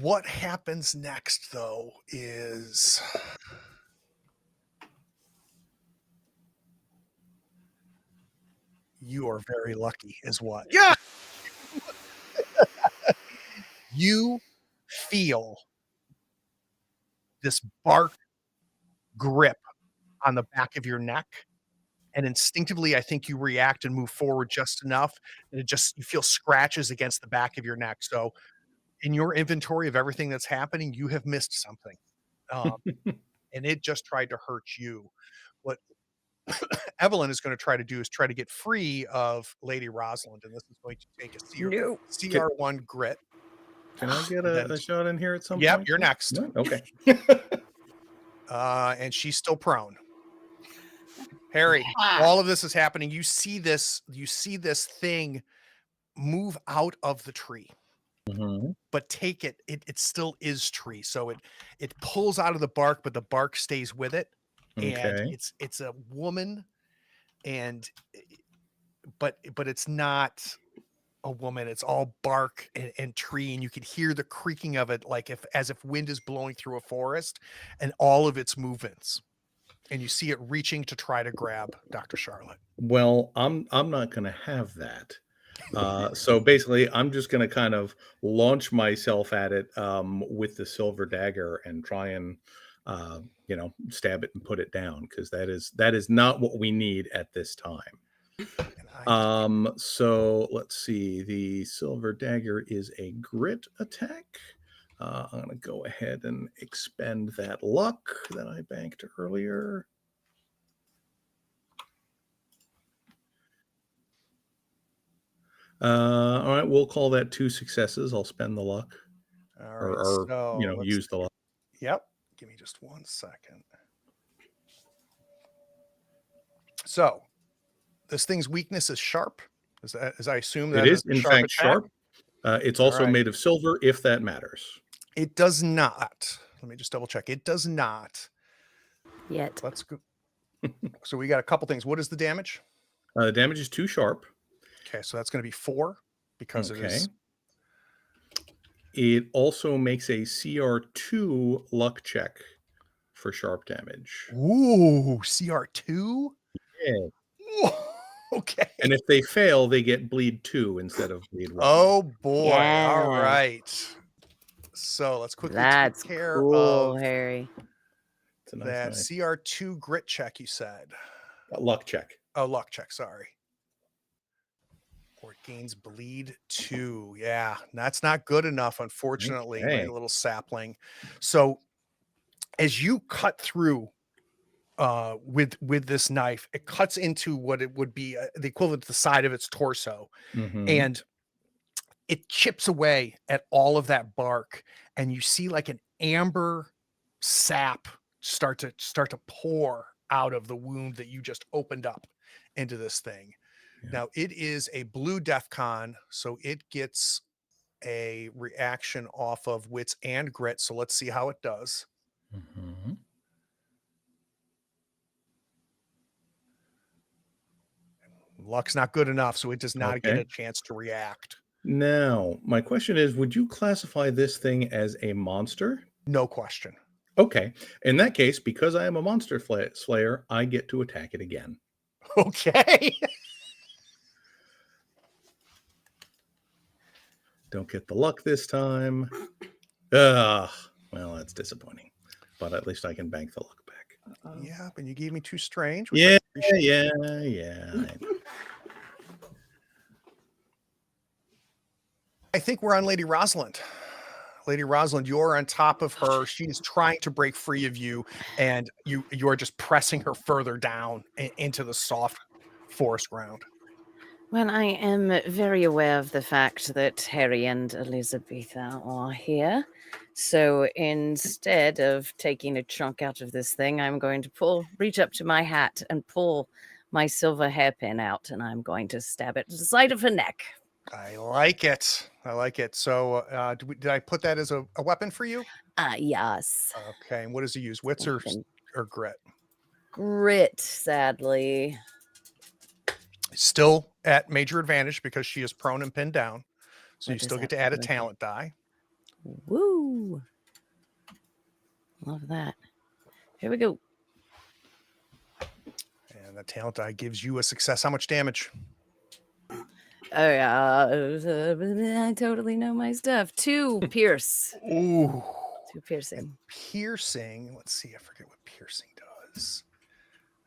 What happens next, though, is you are very lucky, is what? Yeah. You feel this bark grip on the back of your neck, and instinctively, I think you react and move forward just enough, and you feel scratches against the back of your neck. So, in your inventory of everything that's happening, you have missed something, and it just tried to hurt you. What Evelyn is going to try to do is try to get free of Lady Rosalind, and this is going to take a CR1 grit. Can I get a shot in here at some point? Yep, you're next. No? Okay. And she's still prone. Harry, all of this is happening. You see this thing move out of the tree. Mm-hmm. But take it still is tree. So it pulls out of the bark, but the bark stays with it. Okay. And it's a woman, but it's not a woman. It's all bark and tree, and you can hear the creaking of it, as if wind is blowing through a forest, and all of its movements. And you see it reaching to try to grab Dr. Charlotte. Well, I'm not going to have that. So basically, I'm just going to kind of launch myself at it with the silver dagger and try and stab it and put it down, because that is not what we need at this time. So let's see. The silver dagger is a grit attack. I'm going to go ahead and expend that luck that I banked earlier. All right, we'll call that 2 successes. I'll spend the luck, all right, or use the luck. Yep. Give me just 1 second. So, this thing's weakness is sharp. As I assume that it is in fact attack. sharp. It's also made of silver, if that matters. It does not. Let me just double check. It does not. Yet. Let's go. So we got a couple things. What is the damage? The damage is 2 sharp. Okay, so that's going to be 4 because it is. It also makes a CR2 luck check for sharp damage. Ooh, CR2? Yeah. Okay. And if they fail, they get bleed 2 instead of bleed 1. Oh boy. Yeah. All right. So let's quickly That's take care cool, of Harry. It's a nice, that nice. CR2 grit check, you said. Luck check. Oh, luck check, sorry. Or gains bleed 2. Yeah, that's not good enough, unfortunately, my Okay. little sapling. So as you cut through with this knife, it cuts into what it would be the equivalent to the side of its torso, Mhm. and it chips away at all of that bark, and you see like an amber sap start to pour out of the wound that you just opened up into this thing. Yeah. Now it is a blue death con, so it gets a reaction off of wits and grit. So let's see how it does. Mhm. Luck's not good enough, so it does not get Okay. a chance to react. Now, my question is, would you classify this thing as a monster? No question. Okay. In that case, because I am a monster slayer, I get to attack it again. Okay. Don't get the luck this time. Well, that's disappointing. But at least I can bank the luck back. Yeah, and you gave me 2 strange. Which Yeah, I appreciate. yeah. I think we're on Lady Rosalind. Lady Rosalind, you're on top of her. She's trying to break free of you, and you are just pressing her further down into the soft forest ground. Well, I am very aware of the fact that Harry and Elizabetha are here. So instead of taking a chunk out of this thing, I'm going to reach up to my hat and pull my silver hairpin out, and I'm going to stab it to the side of her neck. I like it. I like it. So did I put that as a weapon for you? Yes. Okay. And what does he use? Wits or grit? Grit, sadly. Still at major advantage because she is prone and pinned down. So What you does still that get to add a do? talent die. Woo! Love that. Here we go. And the talent die gives you a success. How much damage? Oh, yeah. I totally know my stuff. 2 pierce. Ooh. 2 piercing. Piercing. Let's see. I forget what piercing does.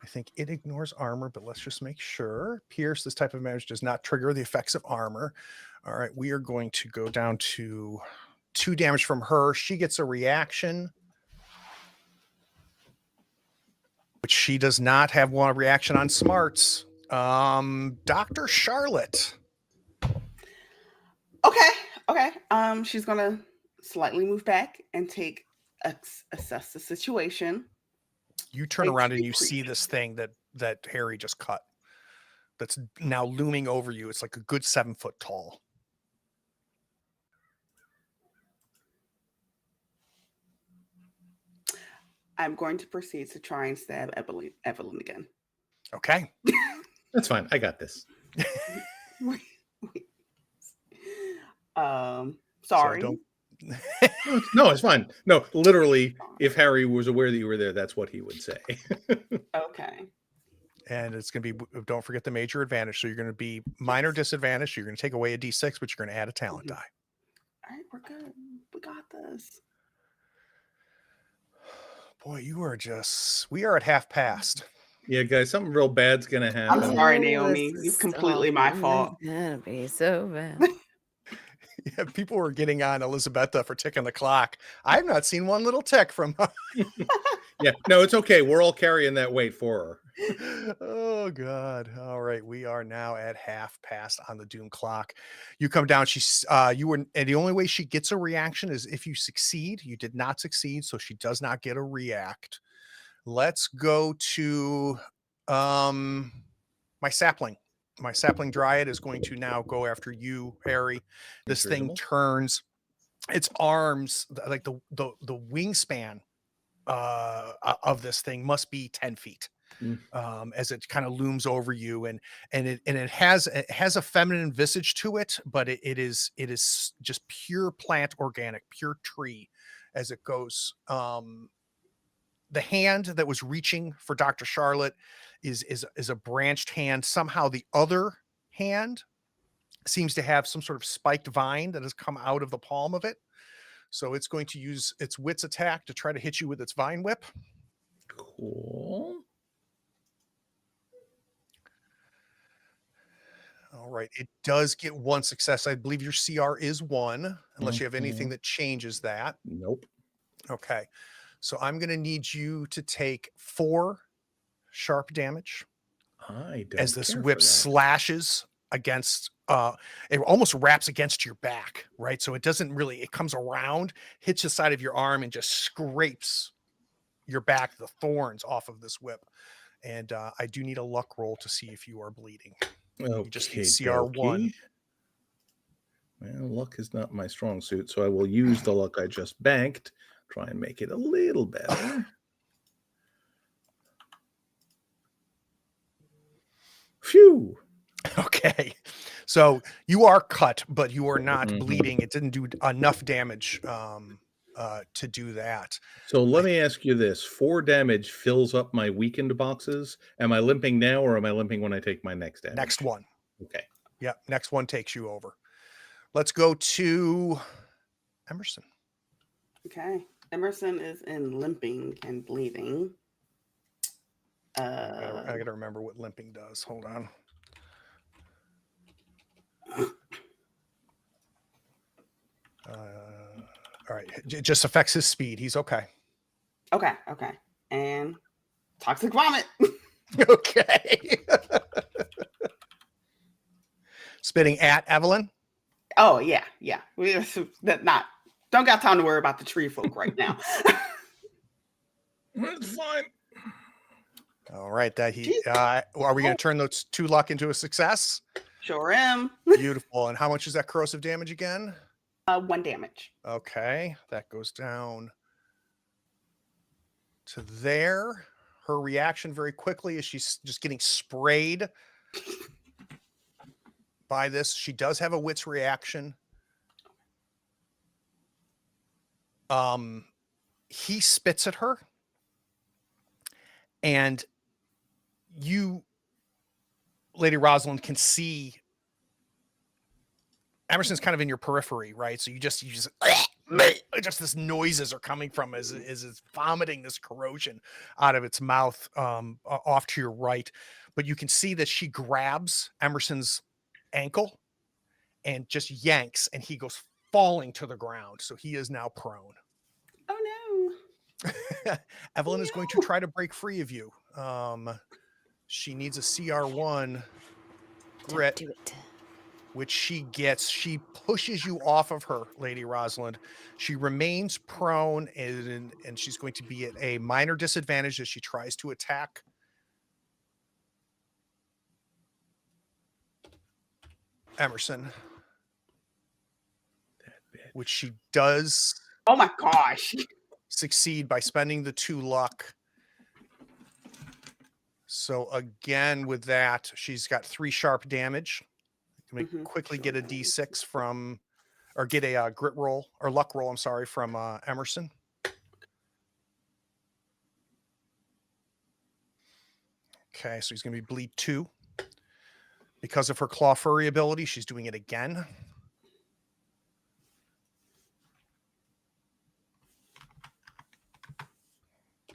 I think it ignores armor, but let's just make sure. Pierce, this type of damage does not trigger the effects of armor. All right. We are going to go down to 2 damage from her. She gets a reaction, which she does not have one reaction on smarts. Dr. Charlotte. Okay. She's gonna slightly move back and assess the situation. You turn around and you see this thing that Harry just cut. That's now looming over you. It's like a good 7 foot tall. I'm going to proceed to try and stab Evelyn again. Okay. That's fine. I got this. Wait. Sorry. So don't... No, it's fine. No, literally, if Harry was aware that you were there, that's what he would say. Okay. And it's going to be, don't forget the major advantage. So you're going to be minor disadvantage. So you're going to take away a D6, but you're going to add a talent die. All right, we're good. We got this. Boy, we are at half past. Yeah, guys, something real bad's going to happen. I'm sorry, Naomi. It's completely my fault. It's gonna be so bad. Yeah, people were getting on Elizabetha for ticking the clock. I've not seen one little tick from her. Yeah, no, it's okay. We're all carrying that weight for her. Oh God. All right. We are now at half past on the doom clock. You come down. And the only way she gets a reaction is if you succeed. You did not succeed, so she does not get a react. Let's go to my sapling. My sapling dryad is going to now go after you, Harry. This thing turns its arms, like the wingspan of this thing must be 10 feet. As it kind of looms over you, and it has a feminine visage to it, but it is just pure plant organic, pure tree as it goes. The hand that was reaching for Dr. Charlotte is a branched hand. Somehow the other hand seems to have some sort of spiked vine that has come out of the palm of it. So it's going to use its wits attack to try to hit you with its vine whip. Cool. All right. It does get one success. I believe your CR is 1, unless you have anything Mhm. that changes that. Nope. Okay. So I'm going to need you to take 4 sharp damage I don't as this care whip for that. slashes against it almost wraps against your back, right? So it doesn't really, it comes around, hits the side of your arm and just scrapes your back, the thorns off of this whip. And I do need a luck roll to see if you are bleeding. You just need Okay, CR1. Well, luck is not my strong suit, so I will use the luck I just banked. Try and make it a little better. Phew. Okay. So you are cut, but you are not Mhm. bleeding. It didn't do enough damage to do that. So let me ask you this. 4 damage fills up my weakened boxes. Am I limping now, or am I limping when I take my next damage? Next one. Okay. Yep. Next one takes you over. Let's go to Emerson. Okay. Emerson is in limping and bleeding. I gotta remember what limping does. Hold on. All right. It just affects his speed. He's okay. Okay. And toxic vomit. Okay. Spitting at Evelyn. Oh yeah. Don't got time to worry about the tree folk right now. That's fine. All right. Are we going to turn those 2 luck into a success? Sure am. Beautiful. And how much is that corrosive damage again? 1 damage. Okay. That goes down to there. Her reaction very quickly is she's just getting sprayed by this. She does have a wit's reaction. He spits at her, and you, Lady Rosalind, can see Emerson's kind of in your periphery, right? So you just this noises are coming from as it's vomiting this corrosion out of its mouth off to your right. But you can see that she grabs Emerson's ankle and just yanks, and he goes falling to the ground. So he is now prone. Oh no. Evelyn is going to try to break free of you. She needs a CR1 grit, Do it. which she gets. She pushes you off of her, Lady Rosalind. She remains prone, and she's going to be at a minor disadvantage as she tries to attack Emerson, which she does Oh my gosh. succeed by spending the 2 luck. So again, with that, she's got 3 sharp damage. Let me quickly get a D6 from, or get a grit roll or luck roll, I'm sorry, from Emerson. Okay, so he's going to be bleed 2. Because of her claw furry ability, she's doing it again.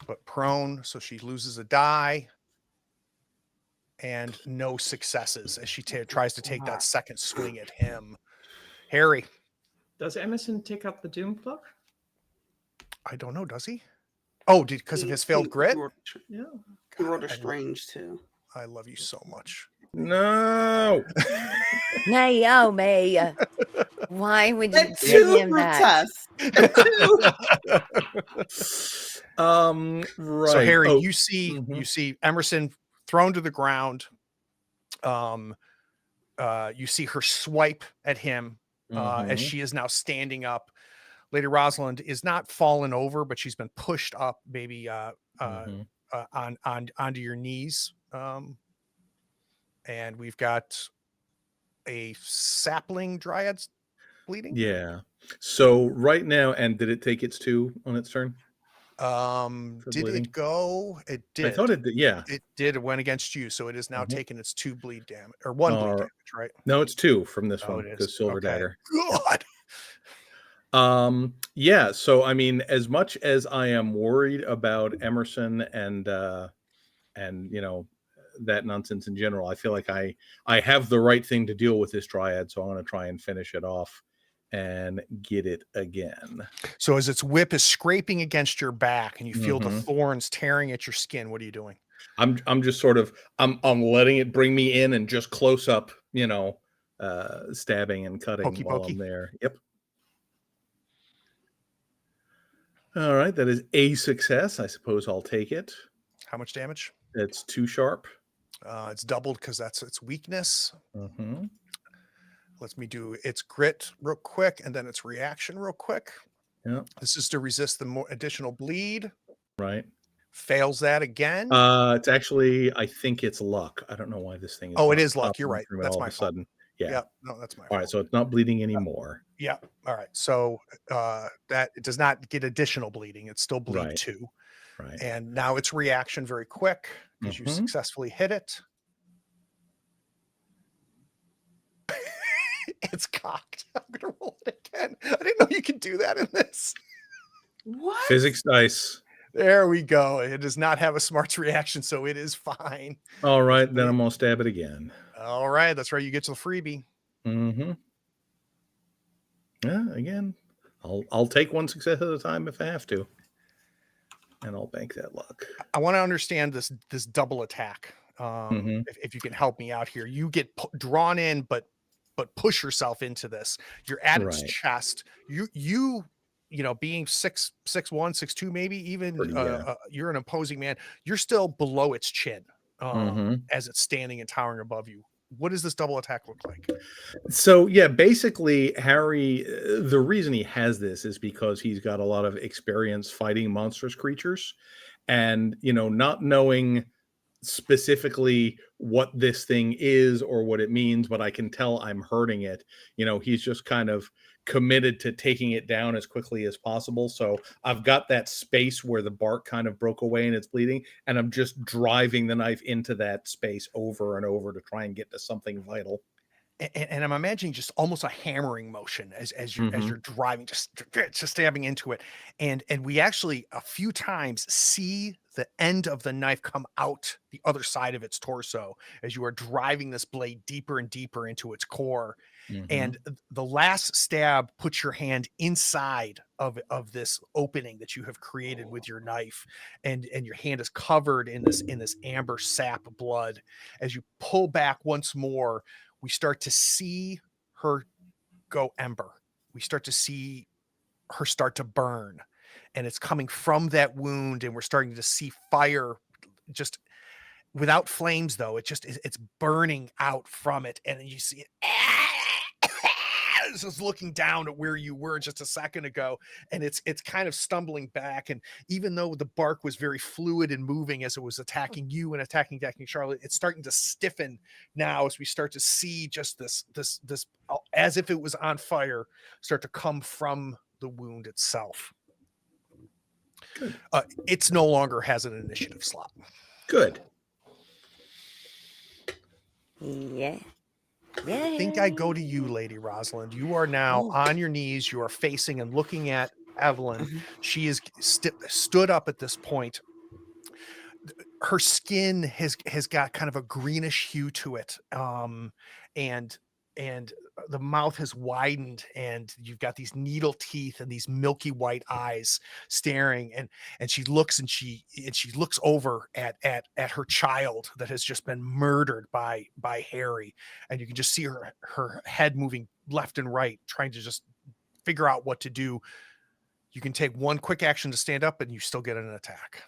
But prone, so she loses a die. And no successes as she tries to take that second swing at him. Harry. Does Emerson take up the doom clock? I don't know, does he? Oh, because of his failed grit? Yeah. He rolled a strange too. I love you so much. No. Naomi, why would you It's give too him that? grotesque. Right. So Harry, Oh, you see Emerson thrown to the ground. You see her swipe at him as she is now standing up. Lady Rosalind is not fallen over, but she's been pushed up, maybe onto your knees. And we've got a sapling dryad bleeding. Yeah. So right now, and did it take its 2 on its turn? Did bleeding? it go? It did. I thought it did. Yeah. It did. It went against you, so it is now taking its 2 bleed damage or 1 bleed damage, right? No, it's 2 from this Oh, one it is. because Silver Okay. Dagger. God. Yeah. So I mean, as much as I am worried about Emerson and that nonsense in general. I feel like I have the right thing to deal with this dryad, so I want to try and finish it off and get it again. So as its whip is scraping against your back and you feel the Mhm. thorns tearing at your skin, what are you doing? I'm just sort of I'm letting it bring me in and just close up, stabbing and cutting Pokey while pokey. I'm there. Yep. All right, that is a success. I suppose I'll take it. How much damage? It's 2 sharp. It's doubled because that's its weakness. Mm-hmm. Let me do its grit real quick and then its reaction real quick. Yeah. This is to resist the more additional bleed. Right. Fails that again. It's actually, I think it's luck. I don't know why this thing is. Oh, it not is luck. You're popping right. through That's all my of a fault. sudden. Yeah. Yeah. No, that's my All fault. right, so it's not bleeding anymore. Yeah. All right. So that it does not get additional bleeding. It's still bleed Right. 2. Right. And now its reaction very quick because you Mhm. successfully hit it. It's cocked. I'm gonna roll it again. I didn't know you could do that in this. What? Physics dice. There we go. It does not have a smarts reaction, so it is fine. All right, then I'm gonna stab it again. All right, that's right. You get to the freebie. Mm-hmm. Yeah, again, I'll take one success at a time if I have to, and I'll bank that luck. I want to understand this double attack. Mhm. If you can help me out here, you get drawn in, but push yourself into this. You're at its Right. chest. You know, being 6'1", 6'2", maybe even Yeah. you're an imposing man. You're still below its chin Mhm. as it's standing and towering above you. What does this double attack look like? So yeah, basically, Harry. The reason he has this is because he's got a lot of experience fighting monstrous creatures, and not knowing specifically what this thing is or what it means, but I can tell I'm hurting it. He's just kind of committed to taking it down as quickly as possible. So I've got that space where the bark kind of broke away and it's bleeding, and I'm just driving the knife into that space over and over to try and get to something vital. And I'm imagining just almost a hammering motion as you're driving, just stabbing into it. And we actually a few times see the end of the knife come out the other side of its torso as you are driving this blade deeper and deeper into its core. And the last stab puts your hand inside of this opening that you have created with your knife, and your hand is covered in this amber sap blood. As you pull back once more, we start to see her go ember. We start to see her start to burn, and it's coming from that wound, and we're starting to see fire, just without flames though. It's burning out from it, and you see it just looking down at where you were just a second ago, and it's kind of stumbling back. And even though the bark was very fluid and moving as it was attacking you and attacking Charlotte, it's starting to stiffen now as we start to see just this as if it was on fire start to come from the wound itself. Good. It's no longer has an initiative slot. Good. Yeah. I think I go to you, Lady Rosalind. You are now on your knees. You are facing and looking at Evelyn. She is stood up at this point. Her skin has got kind of a greenish hue to it, and the mouth has widened, and you've got these needle teeth and these milky white eyes staring, and she looks and she looks over at her child that has just been murdered by Harry, and you can just see her head moving left and right, trying to just figure out what to do. You can take one quick action to stand up, and you still get an attack.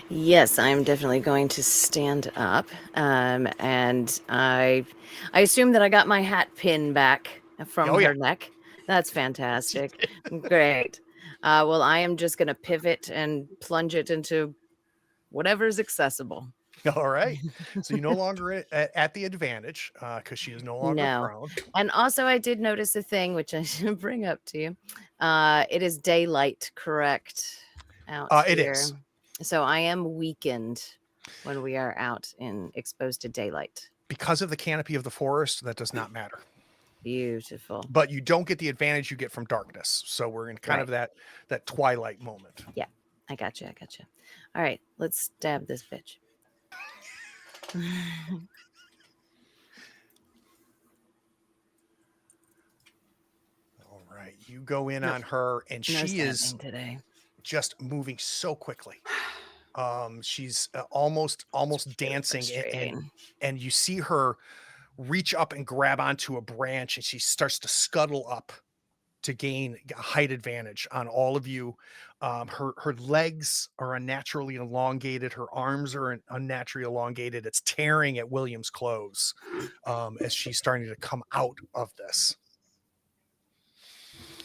Yes, I'm definitely going to stand up. And I assume that I got my hat pin back from her neck. That's fantastic. Great. Well, I am just going to pivot and plunge it into whatever's accessible. All right. So you no longer at the advantage because she is no longer prone. And also I did notice a thing which I should bring up to you. It is daylight, correct? Out it here. is. So I am weakened when we are out and exposed to daylight. Because of the canopy of the forest, that does not matter. Beautiful. But you don't get the advantage you get from darkness. So we're in kind of that twilight moment. Yeah, I got you. All right, let's stab this bitch. All right, you go in No- on her, and No she is snapping today. just moving so quickly. She's almost dancing, Frustrating. and you see her reach up and grab onto a branch, and she starts to scuttle up to gain a height advantage on all of you. Her legs are unnaturally elongated. Her arms are unnaturally elongated. It's tearing at William's clothes as she's starting to come out of this.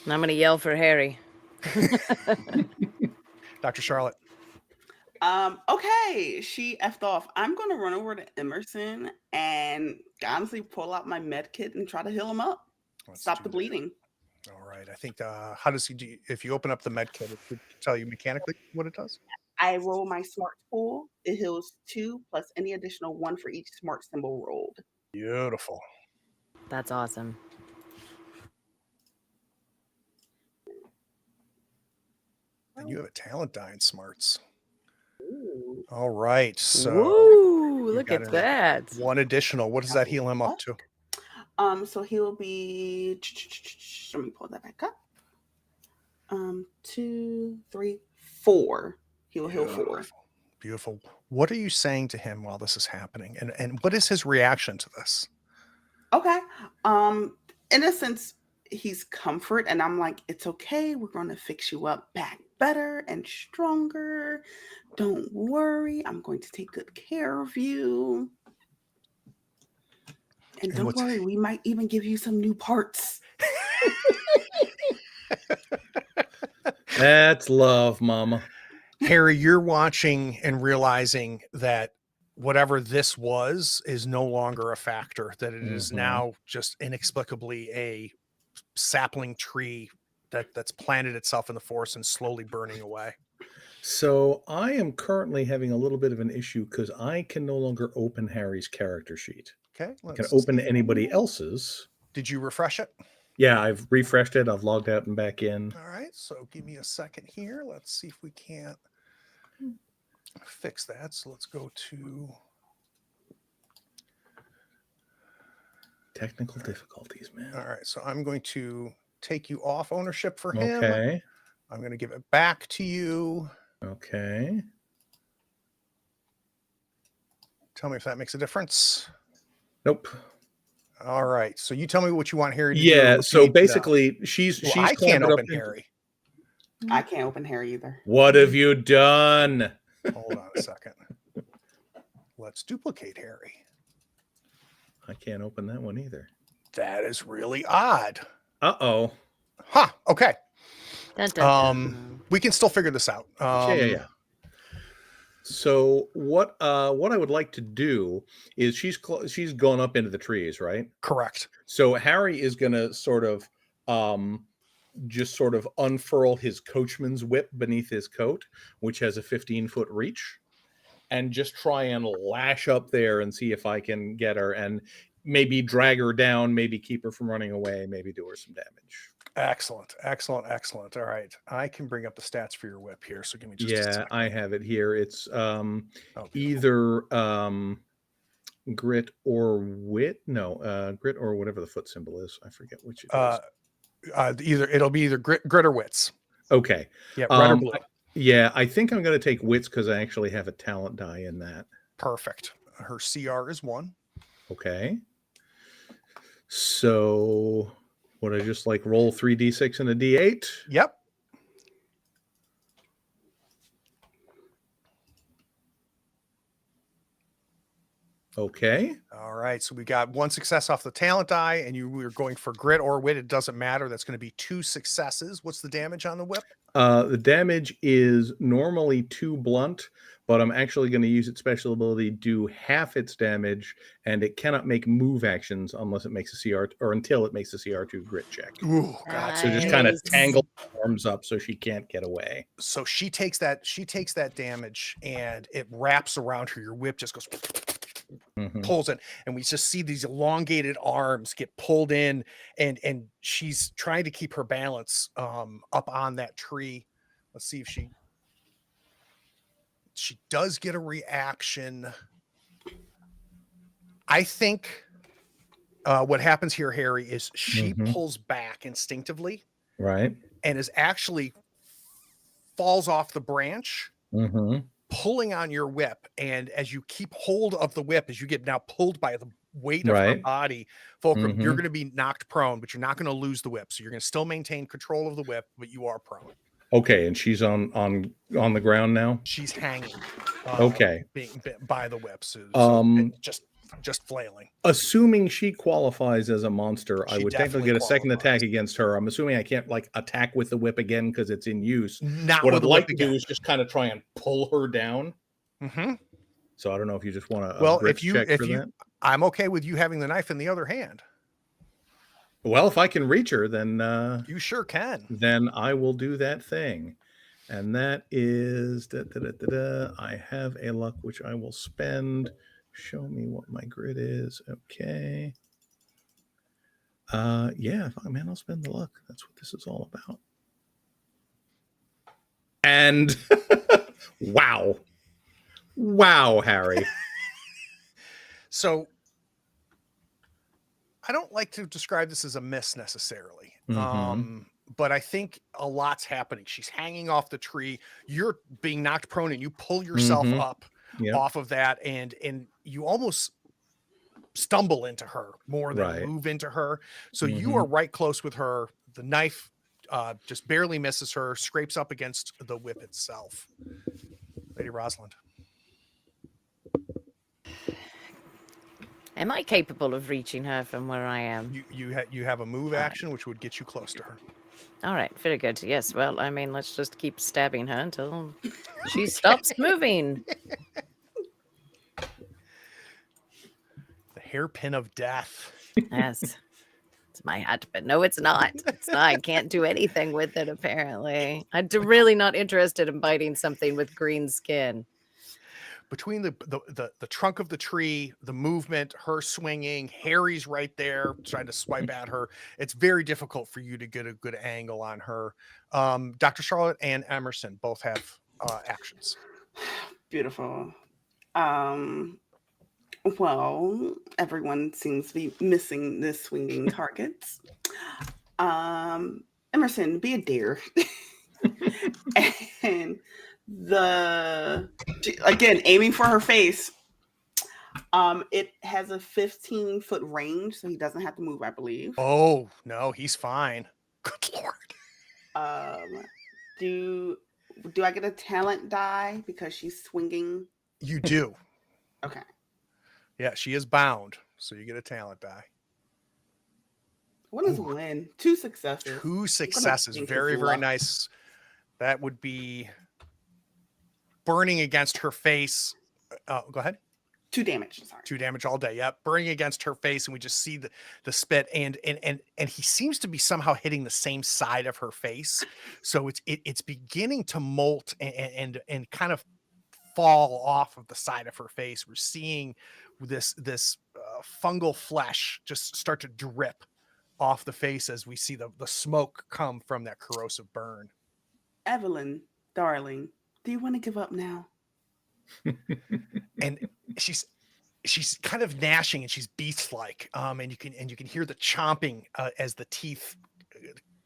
And I'm going to yell for Harry. Dr. Charlotte. Okay, she effed off. I'm gonna run over to Emerson and honestly pull out my med kit and try to heal him up. Let's Stop do the that. bleeding. All right. I think, how does he do? If you open up the med kit, it should tell you mechanically what it does. I roll my smart pool. It heals 2 plus any additional 1 for each smart symbol rolled. Beautiful. That's awesome. And you have a talent die in smarts. Ooh. All right. So Woo! Look got at a- that. one additional. What does that heal him up to? So he'll be. Let me pull that back up. 2, 3, 4. He will heal 4. Beautiful. Beautiful. What are you saying to him while this is happening? And what is his reaction to this? Okay. In a sense, he's comfort, and I'm like, it's okay. We're going to fix you up back better and stronger. Don't worry. I'm going to take good care of you. And don't what's- worry, we might even give you some new parts. That's love, Mama. Harry, you're watching and realizing that whatever this was is no longer a factor, that it is Mhm. now just inexplicably a sapling tree that's planted itself in the forest and slowly burning away. So I am currently having a little bit of an issue because I can no longer open Harry's character sheet. Okay. I can open anybody else's. Did you refresh it? Yeah, I've refreshed it. I've logged out and back in. All right. So give me a second here. Let's see if we can't fix that. So let's go to Technical difficulties, man. all right. So I'm going to take you off ownership for him. Okay. I'm going to give it back to you. Okay. Tell me if that makes a difference. Nope. All right. So you tell me what you want Harry to do. Yeah. if So he- basically, she's Well, she's I can't clambered up open into- Harry. I can't open Harry either. What have you done? Hold on a second. Let's duplicate Harry. I can't open that one either. That is really odd. Uh-oh. Huh. Okay. Dun, dun, dun. We can still figure this out. Yeah. So what I would like to do is she's gone up into the trees, right? Correct. So Harry is going to sort of just sort of unfurl his coachman's whip beneath his coat, which has a 15-foot reach, and just try and lash up there and see if I can get her and maybe drag her down, maybe keep her from running away, maybe do her some damage. Excellent. All right. I can bring up the stats for your whip here. So give me just a Yeah, second. I have it here. It's Oh, beautiful. either grit or wit. No, grit or whatever the foot symbol is. I forget which it is. It'll be either grit or wits. Okay. Yeah, red or blue. Yeah, I think I'm going to take wits because I actually have a talent die in that. Perfect. Her CR is 1. Okay. So would I just like roll 3d6 and a d8? Yep. Okay. All right. So we got 1 success off the talent die, and you were going for grit or wit. It doesn't matter. That's going to be 2 successes. What's the damage on the whip? The damage is normally 2 blunt, but I'm actually going to use its special ability, do half its damage, and it cannot make move actions unless it makes a CR or until it makes a CR2 grit check. Ooh, God. So just kind of Nice. tangle arms up so she can't get away. So she takes that damage, and it wraps around her. Your whip just goes Mhm. pulls in, and we just see these elongated arms get pulled in, and she's trying to keep her balance up on that tree. Let's see if she does get a reaction. I think what happens here, Harry, is she Mhm. pulls back instinctively Right. and is actually falls off the branch, Mm-hmm. pulling on your whip. And as you keep hold of the whip, as you get now pulled by the weight of her Right. body, Fulcrum, you're Mhm. going to be knocked prone, but you're not going to lose the whip. So you're going to still maintain control of the whip, but you are prone. Okay, and she's on the ground now. She's hanging, Okay. being bit by the whip. So Um, just flailing. assuming she qualifies as a monster, I She would technically definitely get a second qualifies. attack against her. I'm assuming I can't like attack with the whip again because it's in use. Not What with I'd the like whip to do again. is just kind of try and pull her down. Mm-hmm. So I don't know if you just want a Well, grip check for that. I'm okay with you having the knife in the other hand. Well, if I can reach her, then You sure can. I will do that thing. And that is I have a luck which I will spend. Show me what my grid is. Okay. Yeah, man, I'll spend the luck. That's what this is all about. And wow. Wow, Harry. So I don't like to describe this as a miss necessarily. Mhm. But I think a lot's happening. She's hanging off the tree. You're being knocked prone and you pull yourself Mhm. up Yep. off of that, and you almost stumble into her more than Right. move into her. So you Mhm. are right close with her. The knife just barely misses her, scrapes up against the whip itself. Lady Rosalind. Am I capable of reaching her from where I am? You have a move action which would get you close to her. All right, very good. Yes, well, I mean, let's just keep stabbing her until she stops moving. The hairpin of death. Yes. It's my hat, but no, it's not. It's not. I can't do anything with it, apparently. I'm really not interested in biting something with green skin. Between the trunk of the tree, the movement, her swinging, Harry's right there trying to swipe at her. It's very difficult for you to get a good angle on her. Dr. Charlotte and Emerson both have actions. Beautiful. Well, everyone seems to be missing the swinging targets. Emerson, be a deer. And again, aiming for her face. It has a 15-foot range, so he doesn't have to move, I believe. Oh no, he's fine. Good Lord. Do I get a talent die because she's swinging? You do. Okay. Yeah, she is bound, so you get a talent die. What is a win? 2 successes. 2 successes. Very, very nice. That would be burning against her face. Go ahead. 2 damage. Sorry. 2 damage all day. Yep. Burning against her face, and we just see the spit, and he seems to be somehow hitting the same side of her face. So it's beginning to molt and kind of fall off of the side of her face. We're seeing this fungal flesh just start to drip off the face as we see the smoke come from that corrosive burn. Evelyn, darling, do you want to give up now? And she's kind of gnashing, and she's beast-like, and you can hear the chomping as the teeth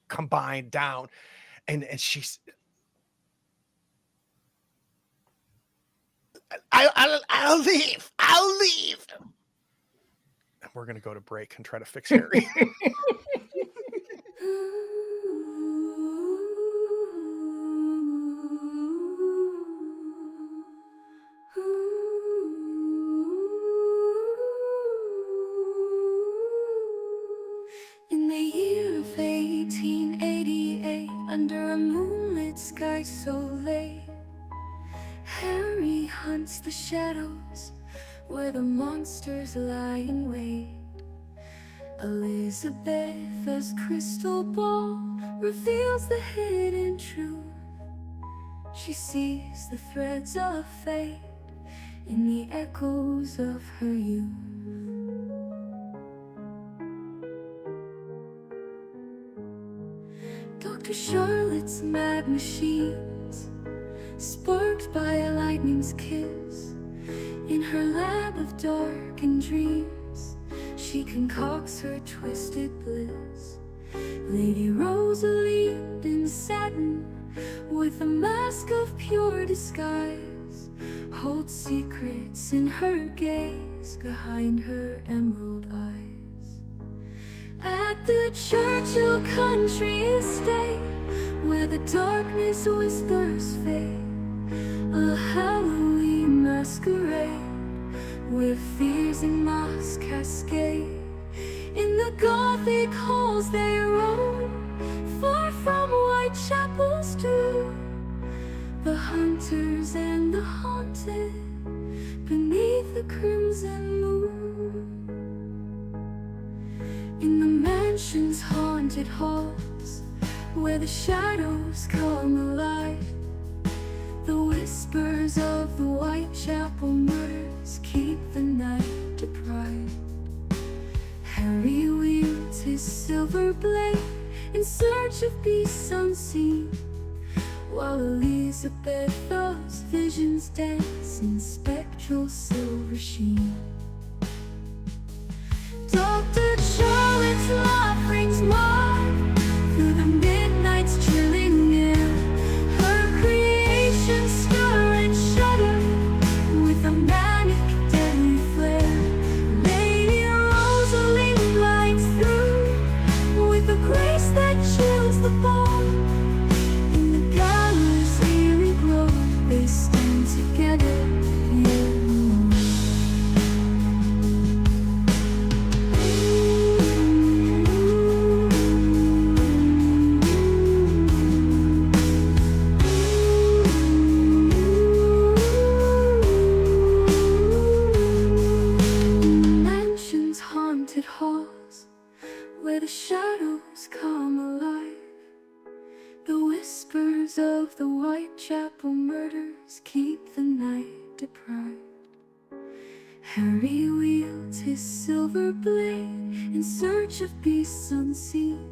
combine down, and she's I'll leave. And we're gonna go to break and try to fix Harry. In the year of 1888, under a moonlit sky so late, Harry hunts the shadows where the monsters lie in wait. Elizabeth's crystal ball reveals the hidden truth. She sees the threads of fate in the echoes of her youth. Dr. Charlotte's mad machines, sparked by a lightning's kiss, in her lab of darkened dreams, she concocts her twisted bliss. Lady Rosalie in satin, with a mask of pure disguise, holds secrets in her gaze behind her emerald eyes. At the Churchill country estate, where the darkness whispers fade, a Halloween masquerade, where fears and masks cascade. In the Gothic halls they roam, far from Whitechapel's tomb, the hunters and the haunted, beneath the crimson moon. In the mansion's haunted halls, where the shadows come alive, the whispers of the Whitechapel murders keep the night deprived. Harry wields his silver blade in search of beasts unseen, while Elizabeth's visions dance in spectral silver sheen. Dr. Charlotte's laugh rings wild through the midnight's chilling air. Her creations stir and shudder with a manic deadly flare. Lady Rosalie glides through with a grace that chills the bone. In the galler's eerie glow, they stand together, yet alone. Mansion's haunted halls, where the shadows come alive, the whispers of the Whitechapel murders keep the night deprived. Harry wields his silver blade in search of beasts unseen,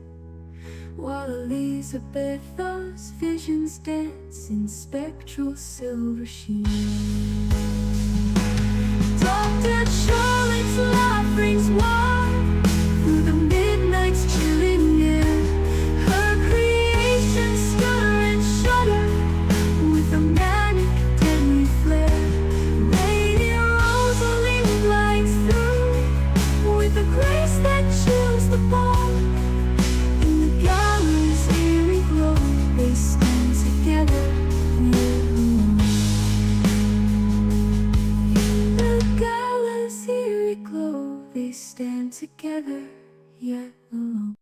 while Elizabeth's visions dance in spectral silver sheen. Dr. Charlotte's laugh rings wild through the midnight's chilling air. Her creations stir and shudder with a manic deadly flare. Lady Rosalie glides through with a grace that chills the bone. In the galler's eerie glow, they stand together, yet alone. The galler's eerie glow, they stand together, yet alone.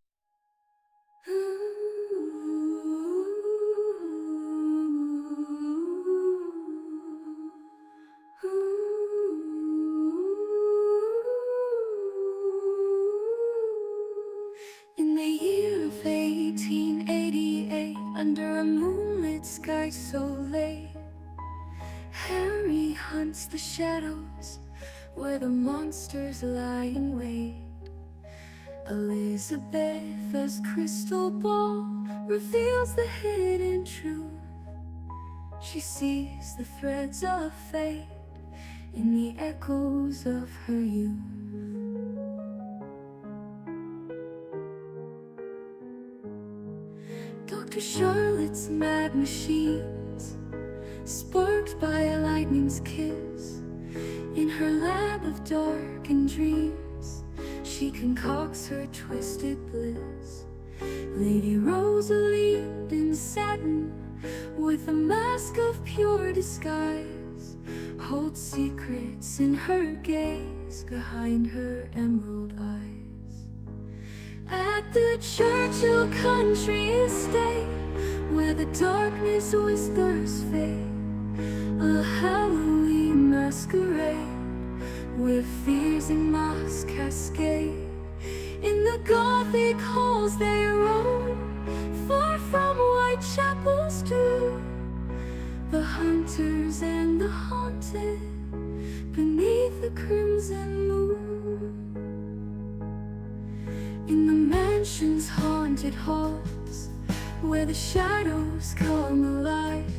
In the year of 1888, under a moonlit sky so late, Harry hunts the shadows where the monsters lie in wait. Elizabeth's crystal ball reveals the hidden truth. She sees the threads of fate in the echoes of her youth. Dr. Charlotte's mad machines, sparked by a lightning's kiss, in her lab of darkened dreams, she concocts her twisted bliss. Lady Rosalie in satin, with a mask of pure disguise, holds secrets in her gaze behind her emerald eyes. At the Churchill country estate, where the darkness whispers fade, a Halloween masquerade, where fears and masks cascade. In the Gothic halls they roam, far from Whitechapel's tomb, the hunters and the haunted, beneath the crimson moon. In the mansion's haunted halls, where the shadows come alive,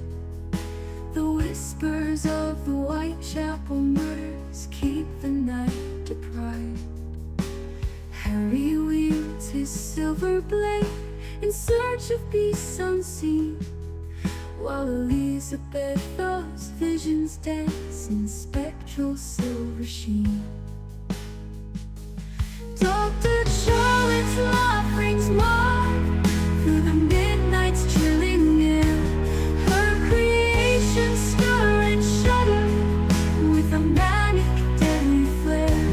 the whispers of the Whitechapel murders keep the blade in search of beasts unseen, while Elizabeth's visions dance in spectral silver sheen. Dr. Charlotte's laugh rings wild through the midnight's chilling air. Her creations stir and shudder with a manic deadly flare.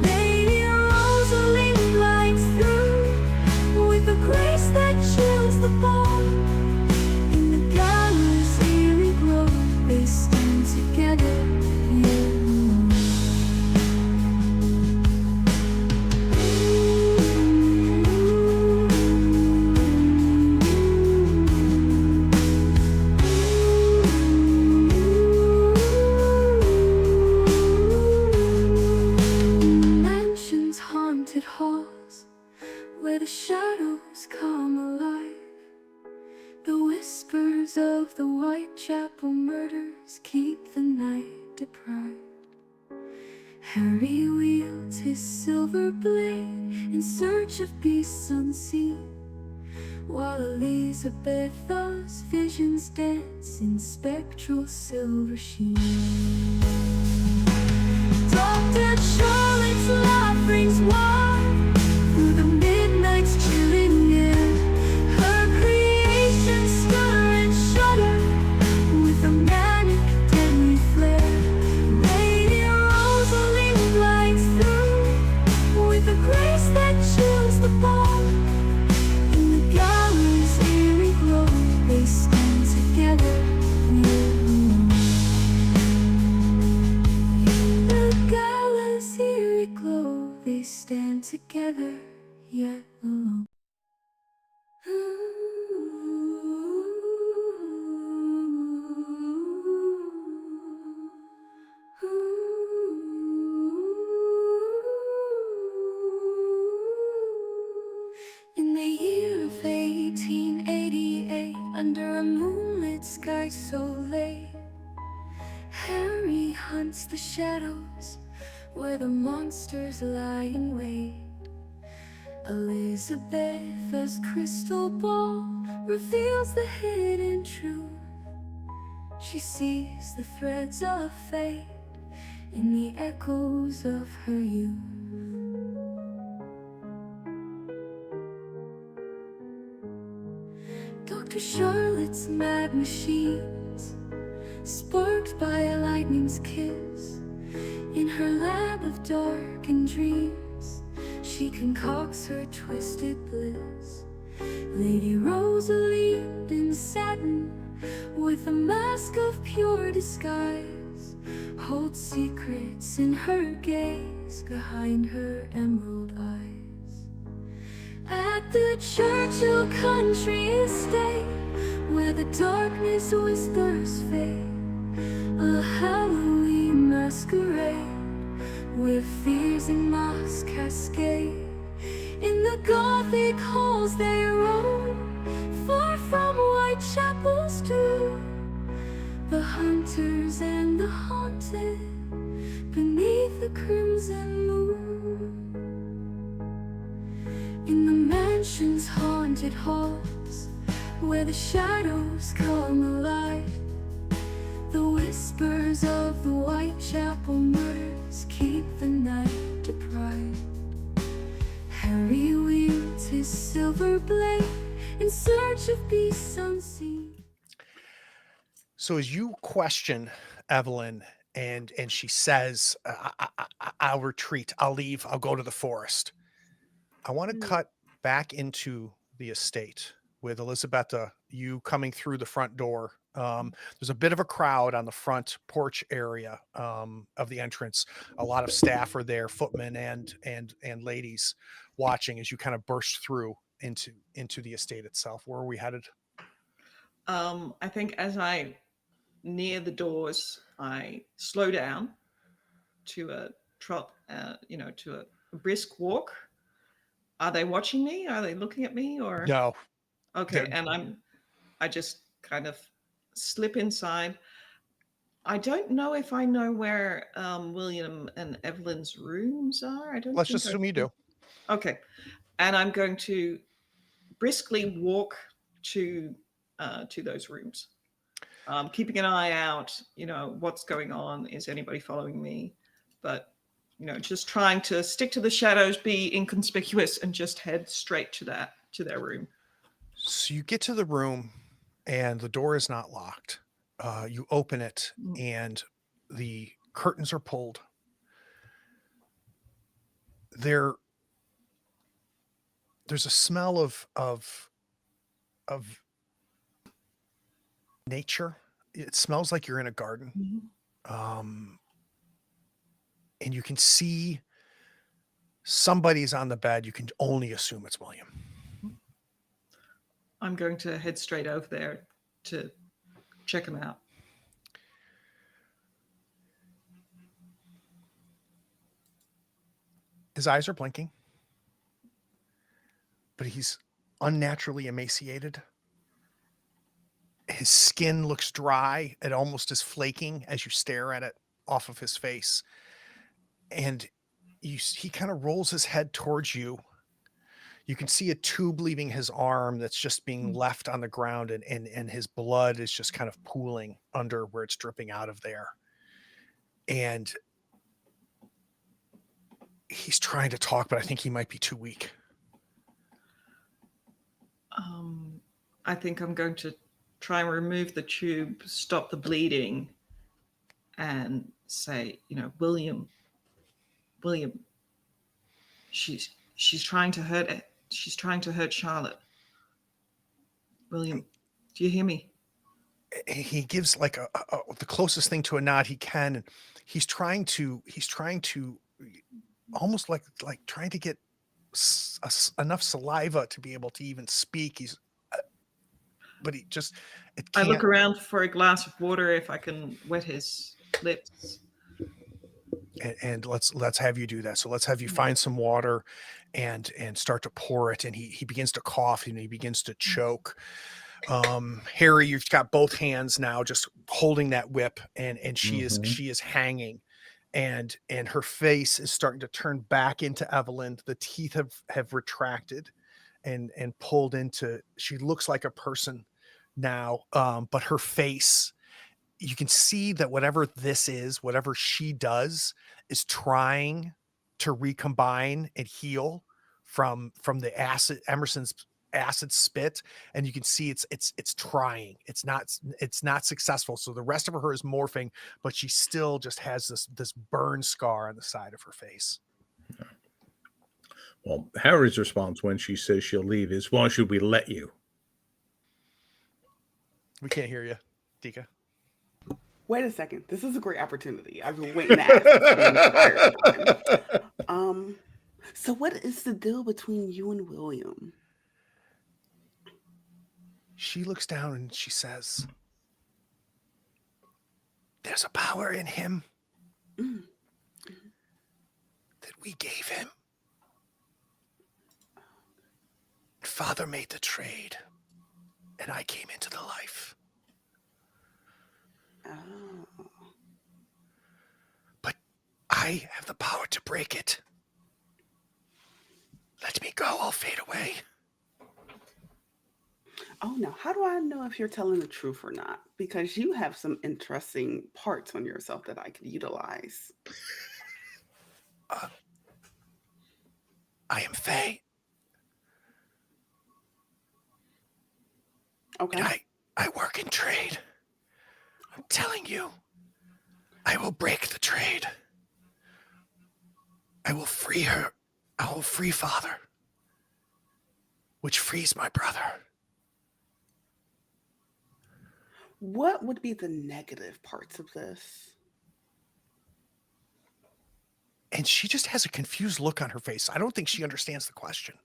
Lady Rosalie glides through with a grace that chills the bone. In the galler's eerie glow, they stand together, yet alone. Mansion's haunted halls, where the shadows come alive. The whispers of the Whitechapel murders keep the night deprived. Harry wields his silver blade in search of beasts unseen, while Elizabeth's visions dance in spectral silver sheen. Dr. Charlotte's laugh rings wild through the midnight's chilling air. Her creations stir and shudder with a manic deadly flare. Lady Rosalie glides through with a grace that chills the bone. In the galler's eerie glow, they stand together, yet alone. In the galler's eerie glow, they stand together, yet alone. In the year of 1888, under a moonlit sky so late, Harry hunts the shadows where the monsters lie in wait. Elizabeth's crystal ball reveals the hidden truth. She sees the threads of fate in the echoes of her youth. Dr. Charlotte's mad machines, sparked by a lightning's kiss, in her lab of darkened dreams, she concocts her twisted bliss. Lady Rosalie in satin, with a mask of pure disguise, holds secrets in her gaze behind her emerald eyes. At the Churchill country estate, where the darkness whispers fate, a Halloween masquerade, where fears and masks cascade. In the Gothic halls they roam, far from Whitechapel's tomb. The hunters and the haunted, beneath the crimson moon. In the mansion's haunted halls, where the shadows come alive, the whispers of the Whitechapel murders keep the night deprived. Harry wields his silver blade in search of beasts unseen. So as you question Evelyn and she says, I'll retreat, I'll leave, I'll go to the forest. I want to cut back into the estate with Elizabetta, you coming through the front door. There's a bit of a crowd on the front porch area of the entrance. A lot of staff are there, footmen and ladies, watching as you kind of burst through into the estate itself. Where are we headed? I think as I near the doors, I slow down to a trot, to a brisk walk. Are they watching me? Are they looking at me? Or No. okay, and I just kind of slip inside. I don't know if I know where William and Evelyn's rooms are. I don't. Let's just assume you do. Okay, and I'm going to briskly walk to those rooms, keeping an eye out. What's going on? Is anybody following me? But just trying to stick to the shadows, be inconspicuous, and just head straight to their room. So you get to the room, and the door is not locked. You open it, and the curtains are pulled. There's a smell of nature. It smells like you're in a garden. And you can see somebody's on the bed. You can only assume it's William. I'm going to head straight over there to check him out. His eyes are blinking, but he's unnaturally emaciated. His skin looks dry. It almost is flaking as you stare at it off of his face. And he kind of rolls his head towards you. You can see a tube leaving his arm that's just being left on the ground, and his blood is just kind of pooling under where it's dripping out of there. And he's trying to talk, but I think he might be too weak. I think I'm going to try and remove the tube, stop the bleeding, and say, William, she's trying to hurt it. She's trying to hurt Charlotte. William, do you hear me? He gives like the closest thing to a nod he can. And he's trying to almost like trying to get enough saliva to be able to even speak. But he just, I look around for a glass of water if I can wet his lips. And let's have you do that. So let's have you find some water and start to pour it. And he begins to cough and he begins to choke. Harry, you've got both hands now just holding that whip, and she is hanging, and her face is starting to turn back into Evelyn. The teeth have retracted and pulled into, she looks like a person now. But her face, you can see that whatever this is, whatever she does, is trying to recombine and heal from the acid, Emerson's acid spit, and you can see it's trying. It's not successful. So the rest of her is morphing, but she still just has this burn scar on the side of her face. Well, Harry's response when she says she'll leave is, "Why should we let you?" We can't hear you, Dika. Wait a second. This is a great opportunity. I've been waiting to ask the entire time. So what is the deal between you and William? She looks down and she says, "There's a power in him that we gave him. Father made the trade, and I came into the life. Oh. But I have the power to break it. Let me go, I'll fade away." Oh, no. How do I know if you're telling the truth or not? Because you have some interesting parts on yourself that I could utilize. I am Faye. Okay. And I work in trade. I'm telling you, I will break the trade. I will free her. I will free Father, which frees my brother. What would be the negative parts of this? And she just has a confused look on her face. I don't think she understands the question.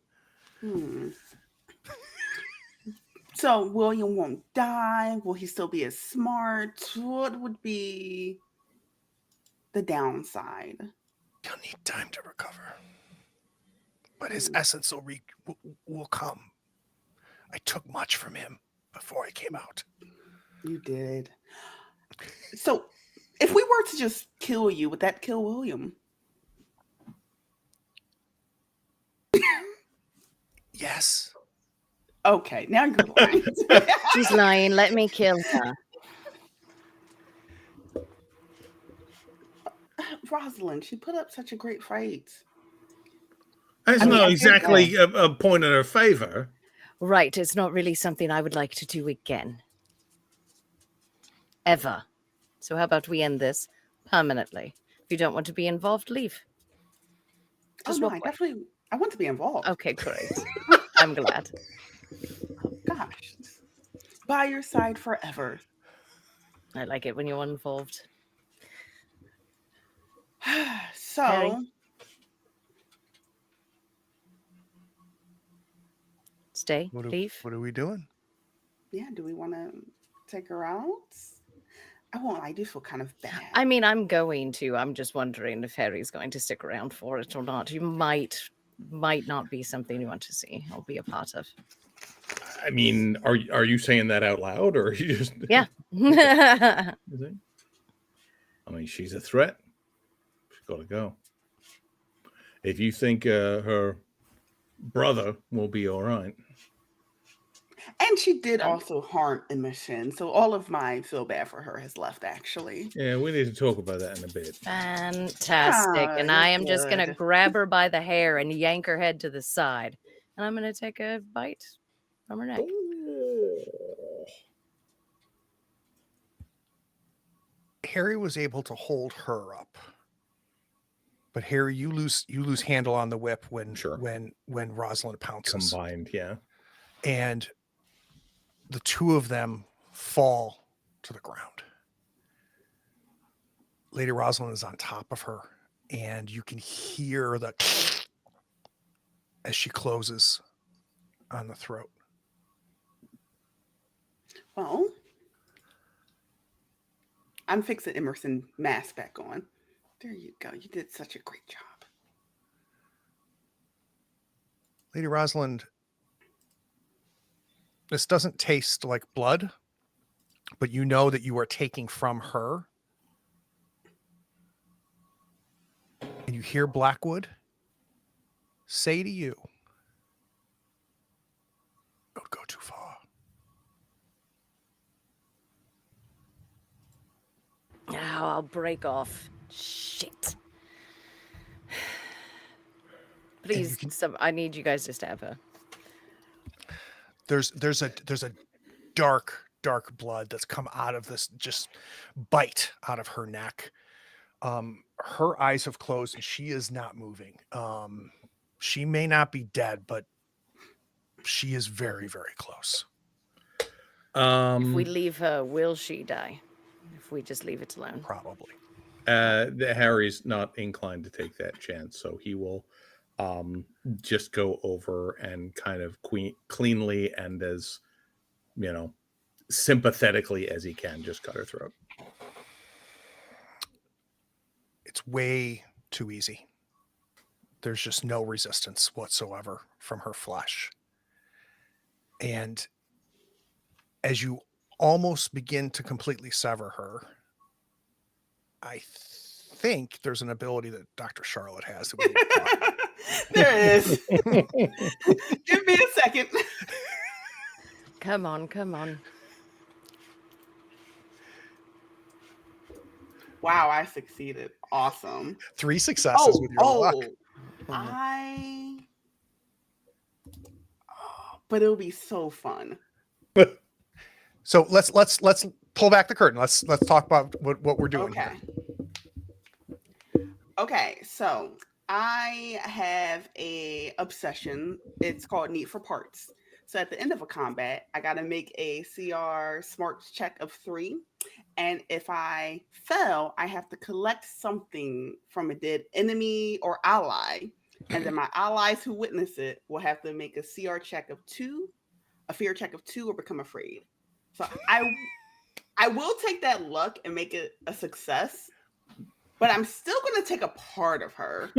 So William won't die. Will he still be as smart? What would be the downside? He'll need time to recover. But his essence will come. I took much from him before I came out. You did. So if we were to just kill you, would that kill William? Yes. Okay, now you're lying. She's lying. Let me kill her. Rosalind, she put up such a great fight. That's I mean, not I did exactly a point in her favor. Right. It's not really something I would like to do again. Ever. So how about we end this permanently? If you don't want to be involved, leave. Just no, walk I away. definitely want to be involved. Okay, great. I'm glad. Gosh, by your side forever. I like it when you're involved. So, Harry? Stay. Leave. What are we doing? yeah, do we want to take her out? I won't. I do feel kind of bad. I mean, I'm going to. I'm just wondering if Harry's going to stick around for it or not. You might not be something you want to see or be a part of. I mean, are you saying that out loud, or are you just? Yeah. I mean, she's a threat. She's got to go. If you think her brother will be all right. And she did also harm Imogen, so all of my feel bad for her has left, actually. Yeah, we need to talk about that in a bit. Fantastic. And I am just going to grab her by the hair and yank her head to the side. And I'm going to take a bite from her neck. Harry was able to hold her up, but Harry, you lose handle on the whip when Rosalind pounces. Combined, yeah. And the two of them fall to the ground. Lady Rosalind is on top of her, and you can hear the as she closes on the throat. Well, I'm fixing Emerson mask back on. There you go. You did such a great job. Lady Rosalind, this doesn't taste like blood, but you know that you are taking from her. And you hear Blackwood say to you, don't go too far. Now I'll break off. Shit. Please, I need you guys to stab her. There's a dark blood that's come out of this just bite out of her neck. Her eyes have closed and she is not moving. She may not be dead, but she is very, very close. If we leave her, will she die? If we just leave it alone? Probably. Harry's not inclined to take that chance, so he will just go over and kind of cleanly and as, sympathetically as he can, just cut her throat. It's way too easy. There's just no resistance whatsoever from her flesh. And as you almost begin to completely sever her, I think there's an ability that Dr. Charlotte has. That we need to talk about. There it is. Give me a second. Come on. Wow, I succeeded. Awesome. 3 successes with your luck. But it'll be so fun. So let's pull back the curtain. Let's talk about what we're doing. Okay. Okay, so I have a obsession. It's called Need for Parts. So at the end of a combat, I got to make a CR smarts check of 3. And if I fail, I have to collect something from a dead enemy or ally. And then my allies who witness it will have to make a CR check of 2, a fear check of 2, or become afraid. So I will take that luck and make it a success. But I'm still going to take a part of her.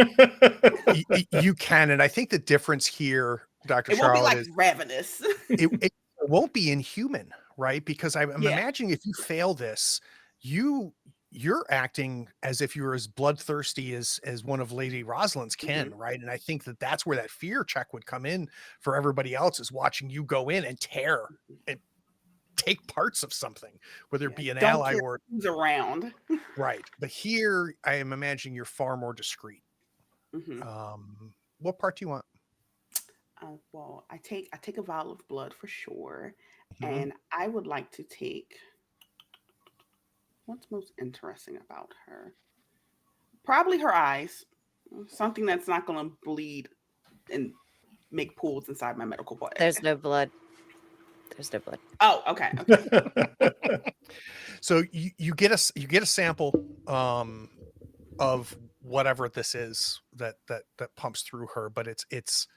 You can, and I think the difference here, Dr. It won't Charlotte, be like is ravenous. it won't be inhuman, right? Because I'm imagining if you fail this, you you're acting as if you're as bloodthirsty as one of Lady Rosalind's kin, Mhm. right? And I think that that's where that fear check would come in for everybody else, is watching you go in and tear and take parts of something, whether it Yeah. be an Don't ally care or who's around. right. But here, I am imagining you're far more discreet. Mhm. What part do you want? Well, I take a vial of blood for sure, Mhm. and I would like to take. What's most interesting about her? Probably her eyes. Something that's not going to bleed and make pools inside my medical bag. There's no blood. There's no blood. Oh, okay, okay. So you get a sample of whatever this is that pumps through her, but it's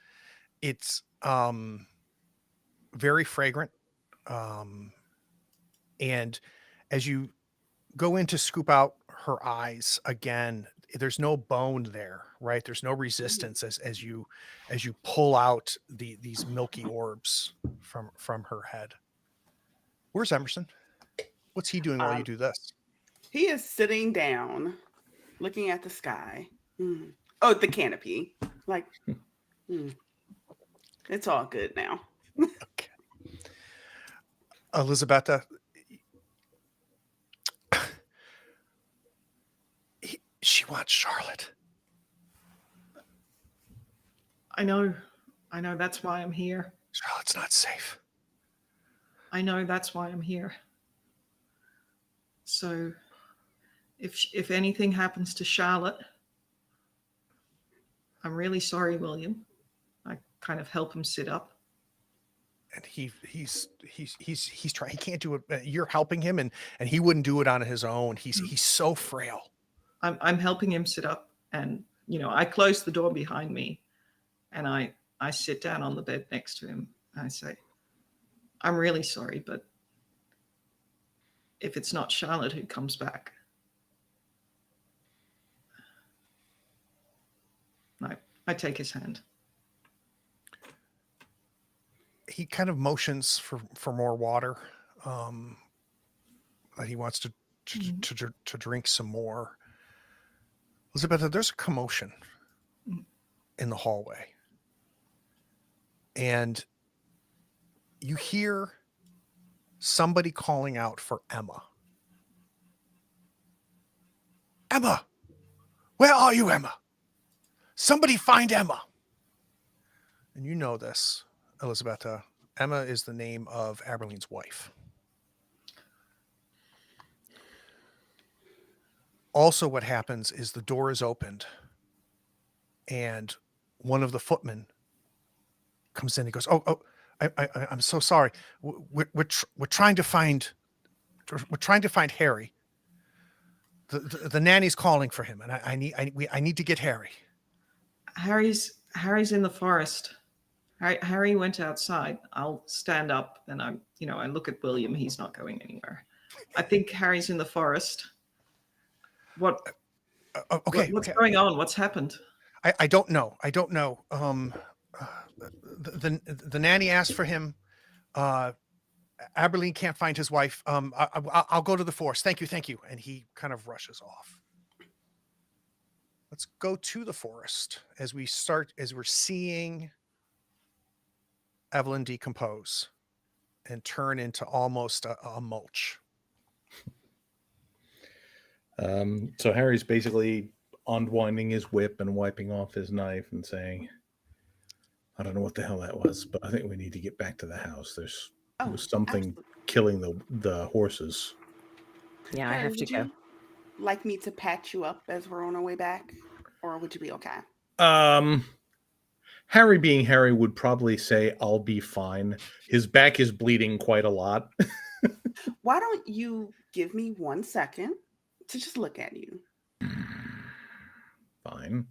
very fragrant. And as you go in to scoop out her eyes again, there's no bone there, right? There's no resistance as you pull out these milky orbs from her head. Where's Emerson? What's he doing while you Um, do this? he is sitting down, looking at the sky. Oh, the canopy. Like, it's all good now. Okay. Elizabetta, she wants Charlotte. I know. That's why I'm here. Charlotte's not safe. I know that's why I'm here. So if anything happens to Charlotte, I'm really sorry, William. I kind of help him sit up. And he's trying. He can't do it. You're helping him, and he wouldn't do it on his own. He's so frail. I'm helping him sit up, and I close the door behind me, and I sit down on the bed next to him. And I say, I'm really sorry, but if it's not Charlotte who comes back, I take his hand. He kind of motions for more water. That he wants to drink some more. Elizabeth, there's a commotion in the hallway, and you hear somebody calling out for Emma. Emma, where are you, Emma? Somebody find Emma. And you know this, Elizabetta. Emma is the name of Aberline's wife. Also, what happens is the door is opened, and one of the footmen comes in. He goes, "Oh, I'm so sorry. We're trying to find Harry. The nanny's calling for him, and I need to get Harry." Harry's in the forest. Harry went outside. I'll stand up and I look at William. He's not going anywhere. I think Harry's in the forest. What's going on? What's happened? I don't know. The nanny asked for him. Aberline can't find his wife. I'll go to the forest. Thank you. And he kind of rushes off. Let's go to the forest as we're seeing Evelyn decompose and turn into almost a mulch. So Harry's basically unwinding his whip and wiping off his knife and saying, I don't know what the hell that was, but I think we need to get back to the house. There was something absolutely. killing the horses. Yeah, I Harry, have to would go. you like me to patch you up as we're on our way back, or would you be okay? Harry being Harry would probably say, I'll be fine. His back is bleeding quite a lot. Why don't you give me 1 second to just look at you? Fine.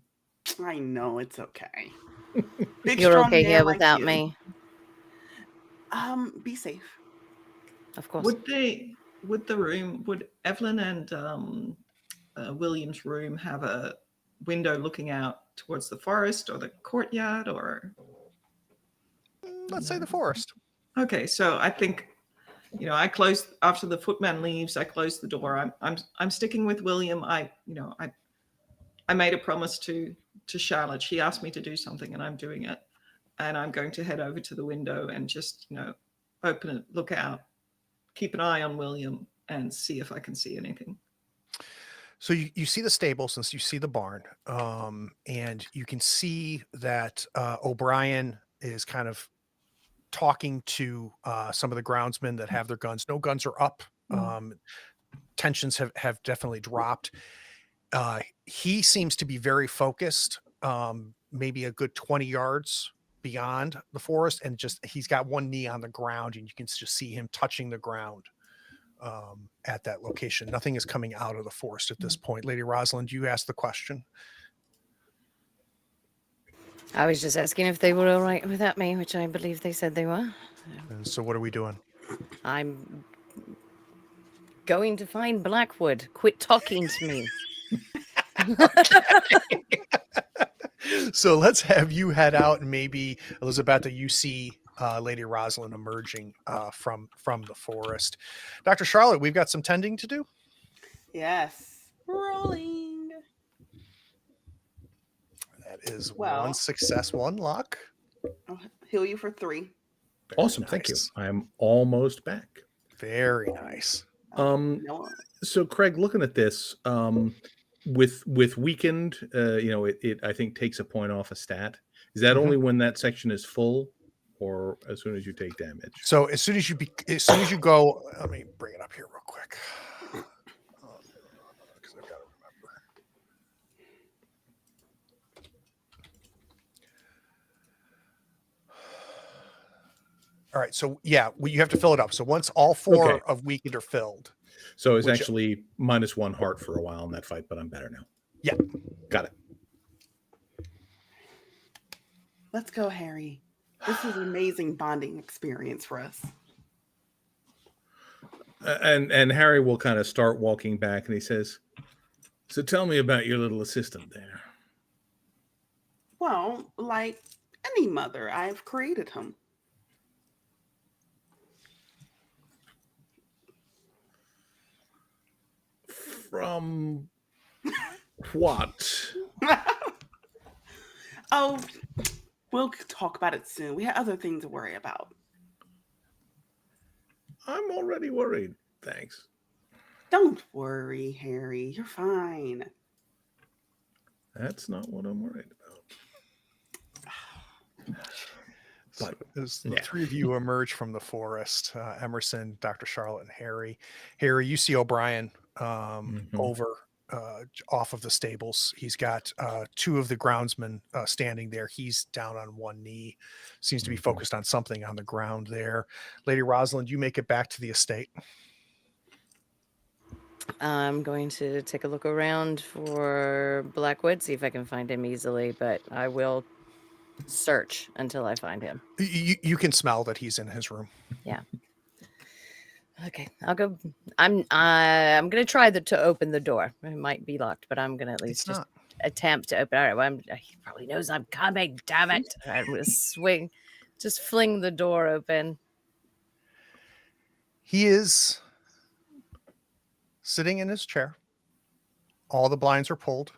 I know it's okay. Big, You're strong okay man here like without you. me, Be safe. of course. Would Evelyn and William's room have a window looking out towards the forest or the courtyard, or Let's say the forest. okay, so I think I close after the footman leaves. I close the door. I'm sticking with William. I made a promise to Charlotte. She asked me to do something, and I'm doing it. And I'm going to head over to the window and just open it, look out, keep an eye on William, and see if I can see anything. So you see the stables and you see the barn, and you can see that O'Brien is kind of talking to some of the groundsmen that have their guns. No guns are up. Tensions have definitely dropped. He seems to be very focused, maybe a good 20 yards beyond the forest, and just he's got one knee on the ground, and you can just see him touching the ground at that location. Nothing is coming out of the forest at this point. Lady Rosalind, you asked the question. I was just asking if they were all right without me, which I believe they said they were. And so what are we doing? I'm going to find Blackwood. Quit talking to me. So let's have you head out, and maybe Elizabeth, you see Lady Rosalind emerging from the forest. Dr. Charlotte, we've got some tending to do. Yes. Rolling. That is Well- one success, one luck. I'll heal you for 3. Awesome. Thank you. nice. I'm almost back. Very nice. No, So Craig, looking at this, with weakened, it I think takes a point off a stat. Is that Mhm. only when that section is full, or as soon as you take damage? So as soon as you go, let me bring it up here real quick. Because I've got to remember. All right, so yeah, you have to fill it up. So once all 4 Okay. of weakened are filled, So it's Which- actually -1 heart for a while in that fight, but I'm better now. Yeah. Got it. let's go, Harry. This is an amazing bonding experience for us. And Harry will kind of start walking back, and he says, "So tell me about your little assistant there." Well, like any mother, I've created him. From what? Oh, we'll talk about it soon. We have other things to worry about. I'm already worried. Thanks. Don't worry, Harry. You're fine. That's not what I'm worried about. so as the yeah. 3 of you emerge from the forest, Emerson, Dr. Charlotte, and Harry. Harry, you see O'Brien over off of the stables. He's got 2 of the groundsmen standing there. He's down on one knee, seems to be focused on something on the ground there. Lady Rosalind, you make it back to the estate. I'm going to take a look around for Blackwood, see if I can find him easily, but I will search until I find him. You can smell that he's in his room. Okay, I'll go. I'm gonna try to open the door. It might be locked, but I'm gonna at least It's just not. attempt to open. All right, well, he probably knows I'm coming. Damn it! I'm gonna fling the door open. He is sitting in his chair. All the blinds are pulled.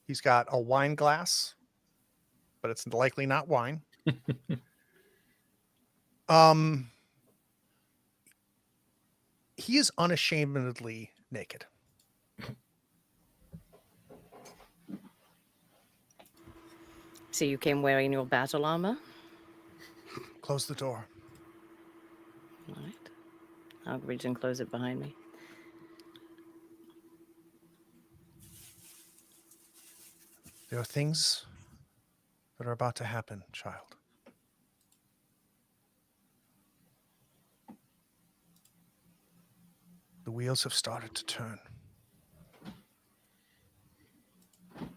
He's got a wine glass, but it's likely not wine. He is unashamedly naked. So you came wearing your battle armor? Close the door. All right. I'll reach and close it behind me. There are things that are about to happen, child. The wheels have started to turn. And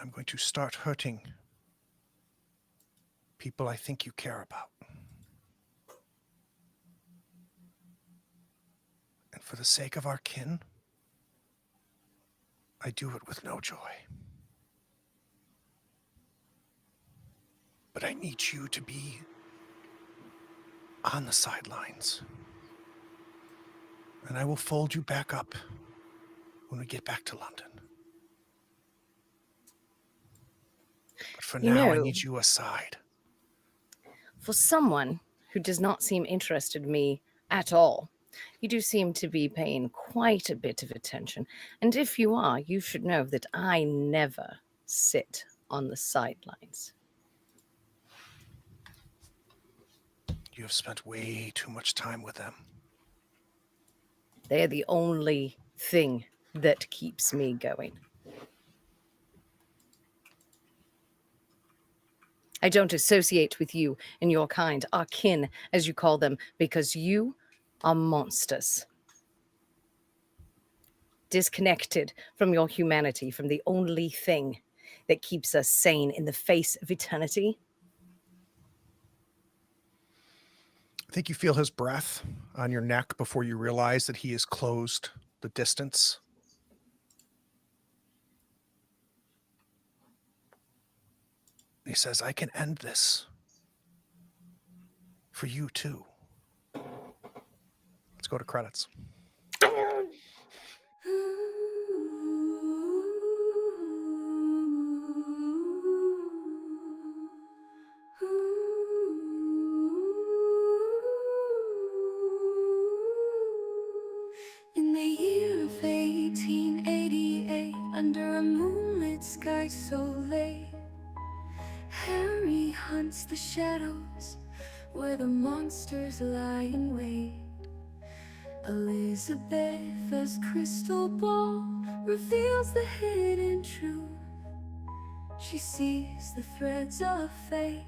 I'm going to start hurting people I think you care about. And for the sake of our kin, I do it with no joy. But I need you to be on the sidelines. And I will fold you back up when we get back to London. But for now, I need you aside. For someone who does not seem interested in me at all, you do seem to be paying quite a bit of attention. And if you are, you should know that I never sit on the sidelines. You have spent way too much time with them. They're the only thing that keeps me going. I don't associate with you and your kind, our kin, as you call them, because you are monsters. Disconnected from your humanity, from the only thing that keeps us sane in the face of eternity. I think you feel his breath on your neck before you realize that he has closed the distance. He says, I can end this for you too. Let's go to credits. In the year of 1888, under a moonlit sky so late, Harry hunts the shadows where the monsters lie in wait. Elizabeth's crystal ball reveals the hidden truth. She sees the threads of fate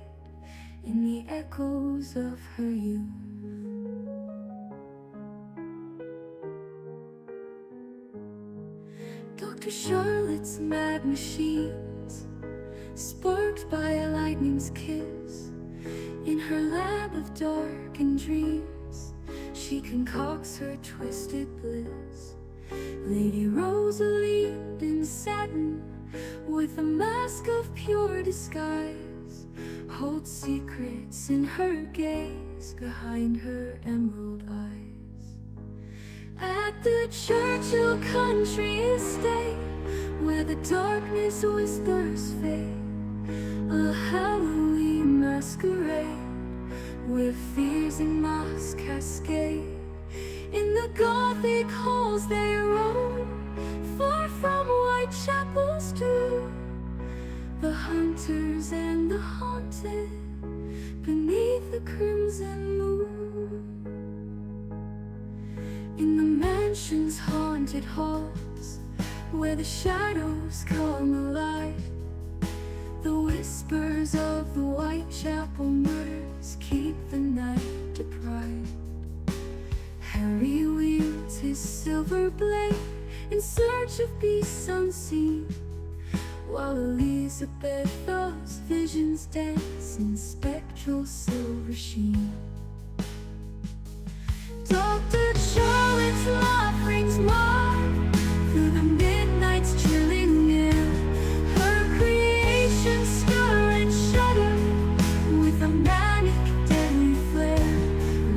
in the echoes of her youth. Dr. Charlotte's mad machines, sparked by a lightning's kiss, in her lab of darkened dreams, she concocts her twisted bliss. Lady Rosalind in satin, with a mask of pure disguise, holds secrets in her gaze behind her emerald eyes. At the Churchill country estate, where the darkness whispers fate, a Halloween masquerade, where fears and masks cascade. In the Gothic halls they roam, far from Whitechapel's tomb, the hunters and the haunted, beneath the crimson moon. In the mansion's haunted halls, where the shadows come alive, the whispers of the Whitechapel murders keep the night deprived. Harry wields his silver blade in search of beasts unseen, while Elizabeth's visions dance in spectral silver sheen. Dr. Charlotte's laugh rings mark through the midnight's chilling air. Her creations stir and shudder with a manic deadly flare.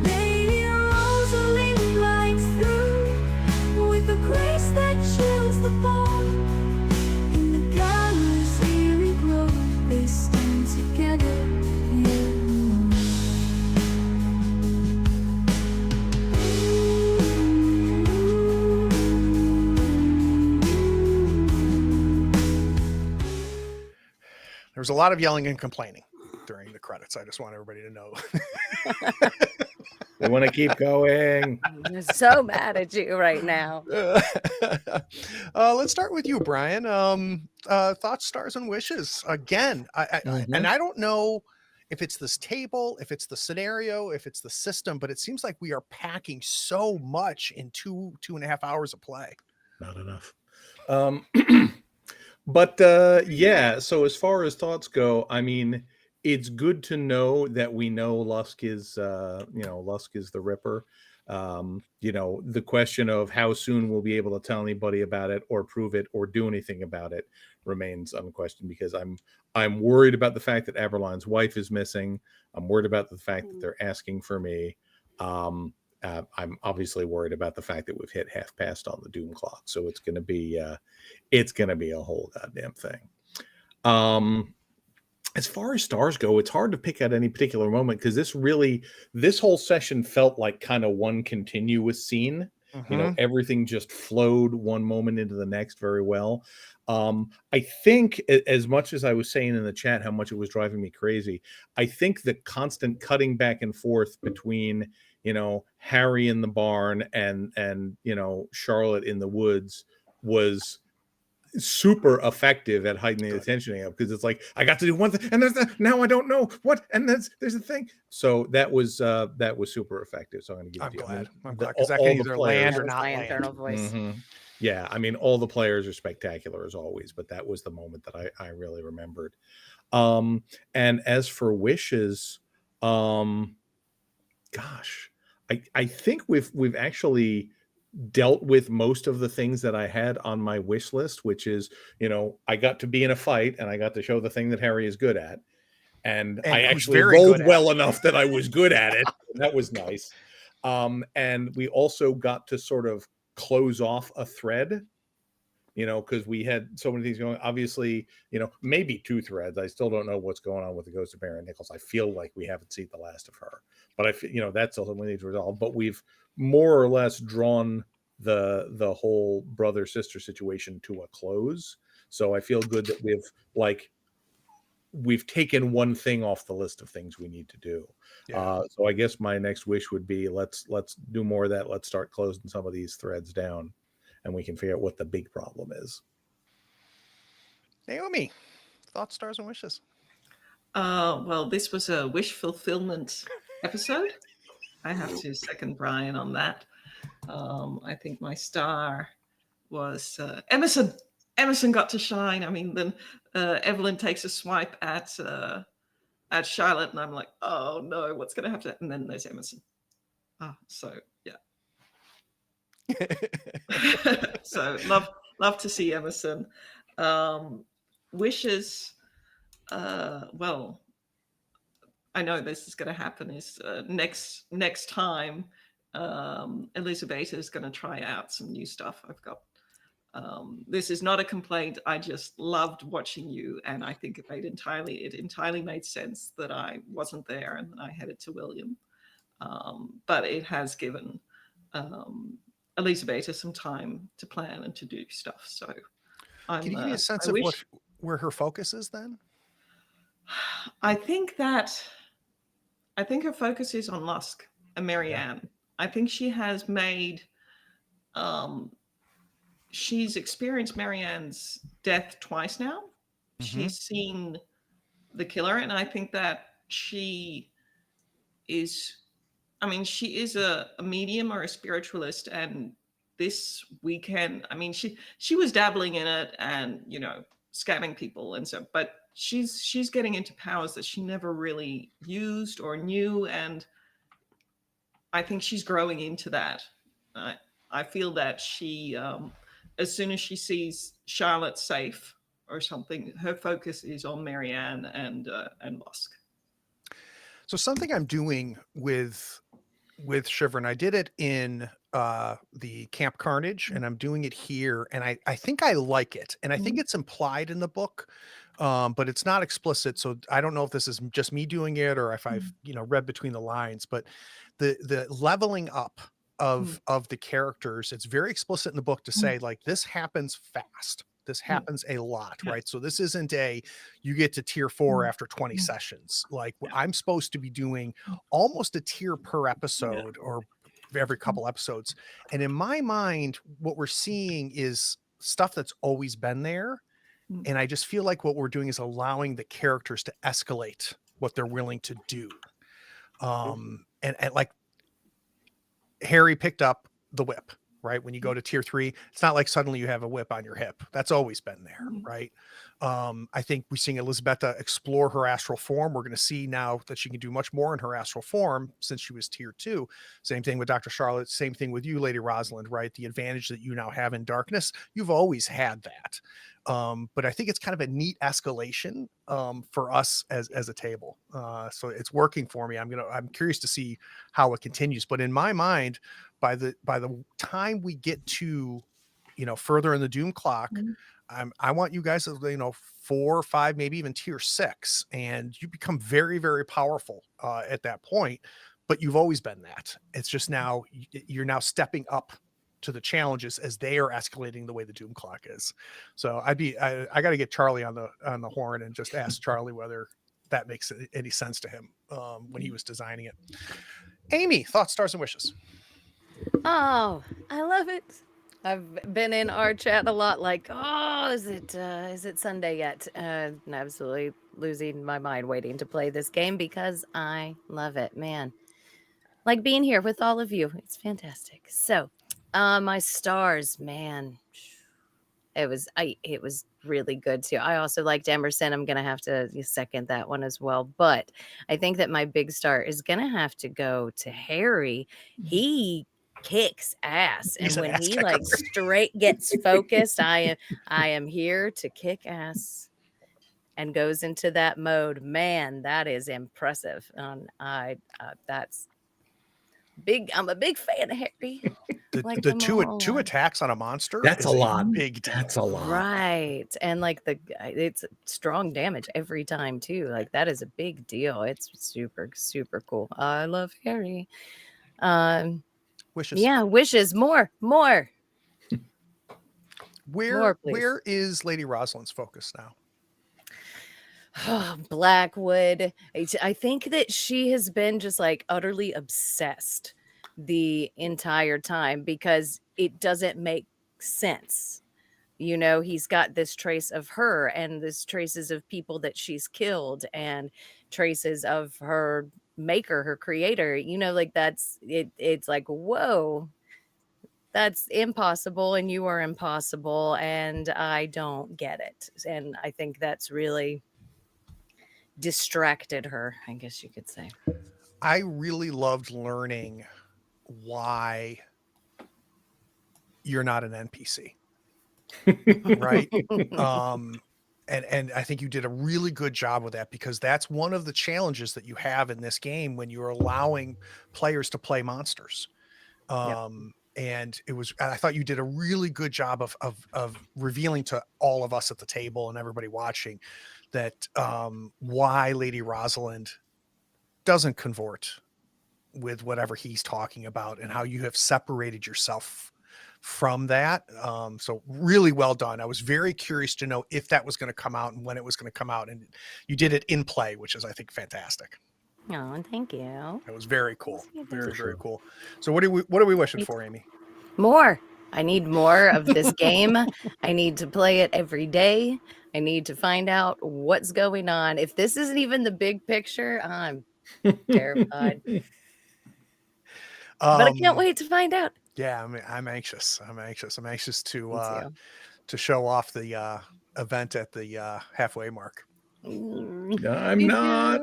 Lady Rosalind glides through with a grace that chills the bone. In the gallows' eerie glow, they stand together. There was a lot of yelling and complaining during the credits. I just want everybody to know. We want to keep going. I'm so mad at you right now. Let's start with you, Brian. Thoughts, stars, and wishes. Again, and I don't know if it's this table, if it's the scenario, if it's the system, but it seems like we are packing so much in 2.5 hours of play. Not enough. But yeah, so as far as thoughts go, I mean, it's good to know that we know Lusk is, Lusk is the Ripper. The question of how soon we'll be able to tell anybody about it or prove it or do anything about it remains unquestioned, because I'm worried about the fact that Aberline's wife is missing. I'm worried about the fact that they're asking for me. I'm obviously worried about the fact that we've hit half past on the doom clock. So it's going to be a whole goddamn thing. As far as stars go, it's hard to pick at any particular moment, because this whole session felt like kind of one continuous scene. Everything just flowed one moment into the next very well. I think, as much as I was saying in the chat how much it was driving me crazy, I think the constant cutting back and forth between Harry in the barn and Charlotte in the woods was super effective at heightening the attention up, because it's like, I got to do one thing and now I don't know what, and there's a thing. So that was super effective. So I'm going to give I'm it to glad. you. I'm glad, because that can either land or That was not my land. internal voice. Yeah, I mean, all the players are spectacular as always, but that was the moment that I really remembered. And as for wishes, gosh, I think we've actually dealt with most of the things that I had on my wish list, which is, I got to be in a fight and I got to show the thing that Harry is good at. And I who's actually very rolled good at well enough that I was good at it. That was nice. And we also got to sort of close off a thread, because we had so many things going. Obviously, maybe 2 threads. I still don't know what's going on with the ghost of Mary Nichols. I feel like we haven't seen the last of her, but I feel, that's also we need to resolve. But we've more or less drawn the whole brother sister situation to a close. So I feel good that we've taken one thing off the list of things we need to do. So I guess my next wish would be, let's do more of that. Let's start closing some of these threads down, and we can figure out what the big problem is. Naomi, thoughts, stars, and wishes. Well, this was a wish fulfillment episode. I have to second Brian on that. I think my star was Emerson. Emerson got to shine. I mean, then Evelyn takes a swipe at Charlotte, and I'm like, oh no, what's going to happen? And then there's Emerson. So yeah. So love to see Emerson. Wishes. Well, I know this is going to happen. Is next time, Elizabeth is going to try out some new stuff. I've got. This is not a complaint. I just loved watching you, and I think it entirely made sense that I wasn't there and that I headed to William. But it has given Elizabeth some time to plan and to do stuff. So, can you give me a sense of where her focus is then? I think her focus is on Lusk and Marianne. I think she has made. She's experienced Marianne's death twice now. She's seen the killer, and I think that she is a medium or a spiritualist, and this weekend, she was dabbling in it and, scamming people and so, but she's getting into powers that she never really used or knew, and I think she's growing into that. I feel that she, as soon as she sees Charlotte safe or something, her focus is on Marianne and Lusk. So something I'm doing with Shiver, and I did it in the Camp Carnage, and I'm doing it here, and I think I like it, and I think it's implied in the book, but it's not explicit. So I don't know if this is just me doing it or if I've read between the lines. But the leveling up of the characters, it's very explicit in the book to say, like, this happens fast. This happens a lot, right? So this isn't you get to tier 4 after 20 sessions. Like, I'm supposed to be doing almost a tier per episode or every couple episodes. And in my mind, what we're seeing is stuff that's always been there. And I just feel like what we're doing is allowing the characters to escalate what they're willing to do. And like, Harry picked up the whip. right? When you go to tier 3, it's not like suddenly you have a whip on your hip. That's always been there, right? I think we're seeing Elisabetta explore her astral form. We're going to see now that she can do much more in her astral form since she was tier 2. Same thing with Dr. Charlotte. Same thing with you, Lady Rosalind, right? The advantage that you now have in darkness, you've always had that. But I think it's kind of a neat escalation for us as a table. So it's working for me. I'm curious to see how it continues. But in my mind, by the time we get to, further in the doom clock, I want you guys to, 4, 5, maybe even tier 6, and you become very, very powerful at that point. But you've always been that. It's just now you're now stepping up to the challenges as they are escalating the way the doom clock is. So I got to get Charlie on the horn and just ask Charlie whether that makes any sense to him when he was designing it. Amy, thoughts, stars, and wishes. Oh, I love it. I've been in our chat a lot, like, oh, is it Sunday yet? And absolutely losing my mind waiting to play this game because I love it, man. Like being here with all of you. It's fantastic. So, my stars, man. It was really good too. I also liked Emerson. I'm gonna have to second that one as well. But I think that my big star is gonna have to go to Harry. He kicks ass, and He's an when ass he kicker. like straight gets focused, I am here to kick ass and goes into that mode. Man, that is impressive. And that's big. I'm a big fan of Harry. Like The them two all. attacks on a monster. That's is a lot. Big deal. That's a lot. Right. And like it's strong damage every time too. Like that is a big deal. It's super, super cool. I love Harry. Wishes. Yeah, wishes. More. More, please. Where is Lady Rosalind's focus now? Blackwood. I think that she has been just like utterly obsessed the entire time because it doesn't make sense. He's got this trace of her and this traces of people that she's killed and traces of her maker, her creator. Like that's it. It's like, whoa, that's impossible and you are impossible and I don't get it. And I think that's really distracted her, I guess you could say. I really loved learning why you're not an NPC. Right. And I think you did a really good job with that because that's one of the challenges that you have in this game when you're allowing players to play monsters. And I thought you did a really good job of revealing to all of us at the table and everybody watching that why Lady Rosalind doesn't convert with whatever he's talking about and how you have separated yourself from that. So really well done. I was very curious to know if that was going to come out and when it was going to come out. And you did it in play, which is, I think, fantastic. Oh, thank you. It was very cool. Very, For very sure. cool. So what are we wishing for, Amy? More. I need more of this game. I need to play it every day. I need to find out what's going on. If this isn't even the big picture, I'm terrified. But I can't wait to find out. Yeah, I'm anxious. I'm anxious Me to show off the event at the halfway mark. too. I'm not.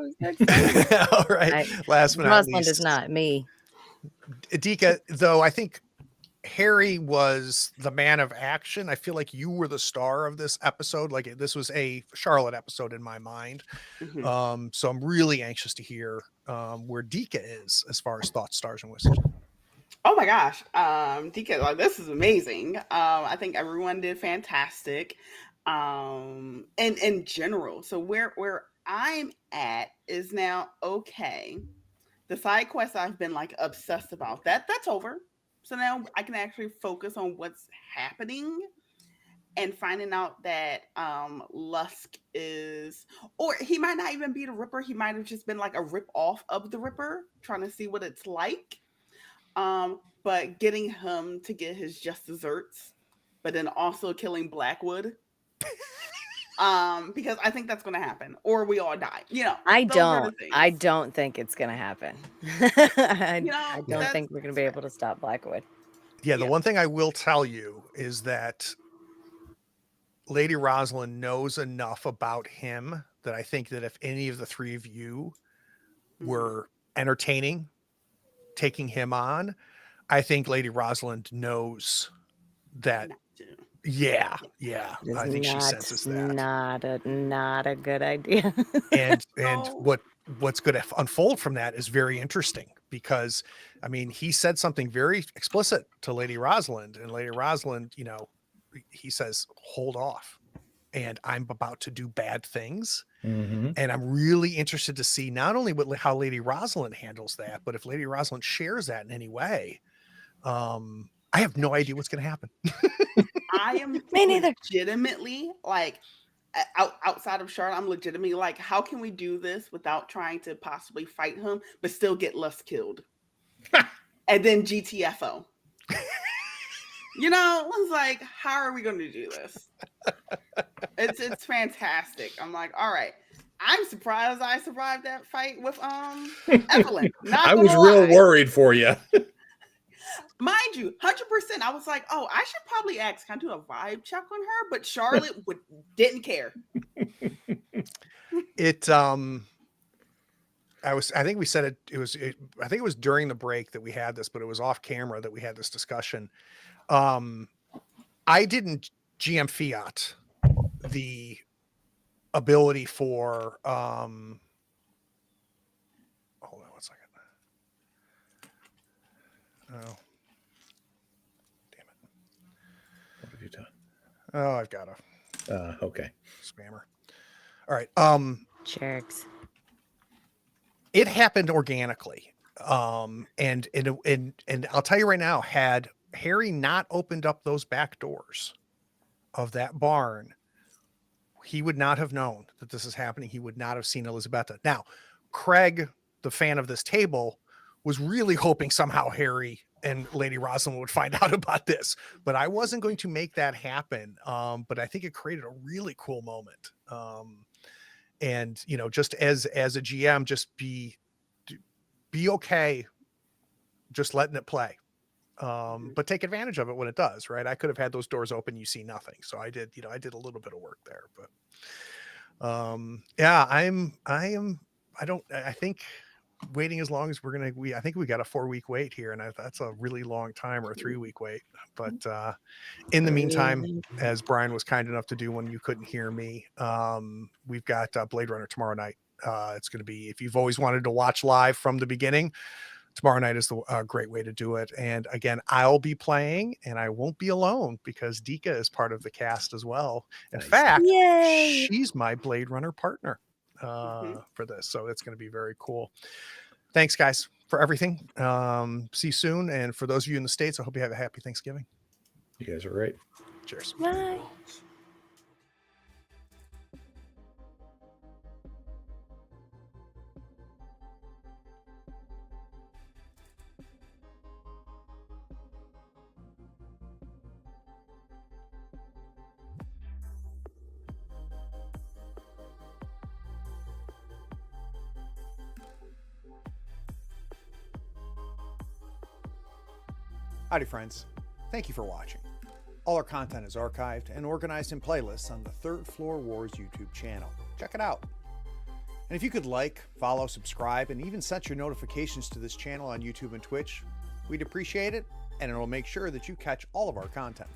All right. Last but not Rosalind least, is not me. Dika, though I think Harry was the man of action. I feel like you were the star of this episode. Like this was a Charlotte episode in my mind. So I'm really anxious to hear where Dika is as far as thoughts, stars, and wishes. Oh my gosh, Dika, like, this is amazing. I think everyone did fantastic. And in general, so where I'm at is now okay. The side quest I've been like obsessed about that's over. So now I can actually focus on what's happening and finding out that Lusk is, or he might not even be the Ripper. He might have just been like a rip off of the Ripper, trying to see what it's like. But getting him to get his just desserts, but then also killing Blackwood. Because I think that's going to happen, or we all die. I don't think it's going to happen. I don't think we're going to be able to stop Blackwood. Yeah, the Yeah. one thing I will tell you is that Lady Rosalind knows enough about him that I think that if any of the three of you were entertaining taking him on, I think Lady Rosalind knows that. Not to. Yeah, It is I think she senses that. not a good idea. And No. what's going to unfold from that is very interesting because, I mean, he said something very explicit to Lady Rosalind, and Lady Rosalind, you know, he says, "Hold off," and I'm about to do bad things. Mhm. And I'm really interested to see not only how Lady Rosalind handles that, but if Lady Rosalind shares that in any way. I have no idea what's going to happen. I am Me neither. legitimately like outside of Charlotte, I'm legitimately like, how can we do this without trying to possibly fight him, but still get Lust killed? And then GTFO. You know, it's like, how are we going to do this? It's fantastic. I'm like, all right. I'm surprised I survived that fight with Evelyn. Not I was gonna real lie. worried for you. Mind you, 100%. I was like, oh, I should probably ask, can I do a vibe check on her? But Charlotte didn't care. I think we said I think it was during the break that we had this, but it was off camera that we had this discussion. I didn't GM Fiat the ability for hold on 1 second. Oh, damn it. What have you done? Oh, I've got a Okay. spammer. All right. Jerks. It happened organically. And I'll tell you right now, had Harry not opened up those back doors of that barn, he would not have known that this is happening. He would not have seen Elizabetta. Now, Craig, the fan of this table, was really hoping somehow Harry and Lady Rosalind would find out about this, but I wasn't going to make that happen. But I think it created a really cool moment. And you know, just as a GM, just be okay, just letting it play. But take advantage of it when it does, right? I could have had those doors open, you see nothing. So I did a little bit of work there, but yeah, I think waiting as long as I think we got a 4-week wait here, and that's a really long time, or a 3-week wait. But in the meantime, as Brian was kind enough to do when you couldn't hear me, we've got Blade Runner tomorrow night. It's going to be, if you've always wanted to watch live from the beginning, tomorrow night is the great way to do it. And again, I'll be playing, and I won't be alone because Dika is part of the cast as well. In Nice. fact, Yay! she's my Blade Runner partner for this. So it's going to be very cool. Thanks, guys, for everything. See you soon. And for those of you in the States, I hope you have a happy Thanksgiving. You guys are right. Cheers. Bye. Howdy, friends. Thank you for watching. All our content is archived and organized in playlists on the Third Floor Wars YouTube channel. Check it out. And if you could like, follow, subscribe, and even set your notifications to this channel on YouTube and Twitch, we'd appreciate it, and it'll make sure that you catch all of our content.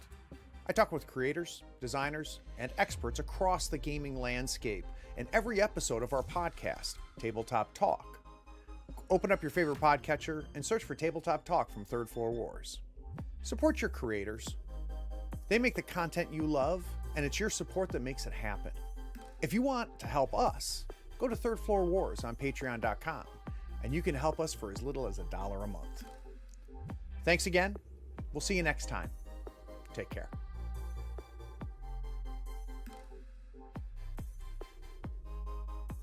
I talk with creators, designers, and experts across the gaming landscape in every episode of our podcast, Tabletop Talk. Open up your favorite podcatcher and search for Tabletop Talk from Third Floor Wars. Support your creators. They make the content you love, and it's your support that makes it happen. If you want to help us, go to Third Floor Wars on patreon.com, and you can help us for as little as $1 a month. Thanks again. We'll see you next time. Take care.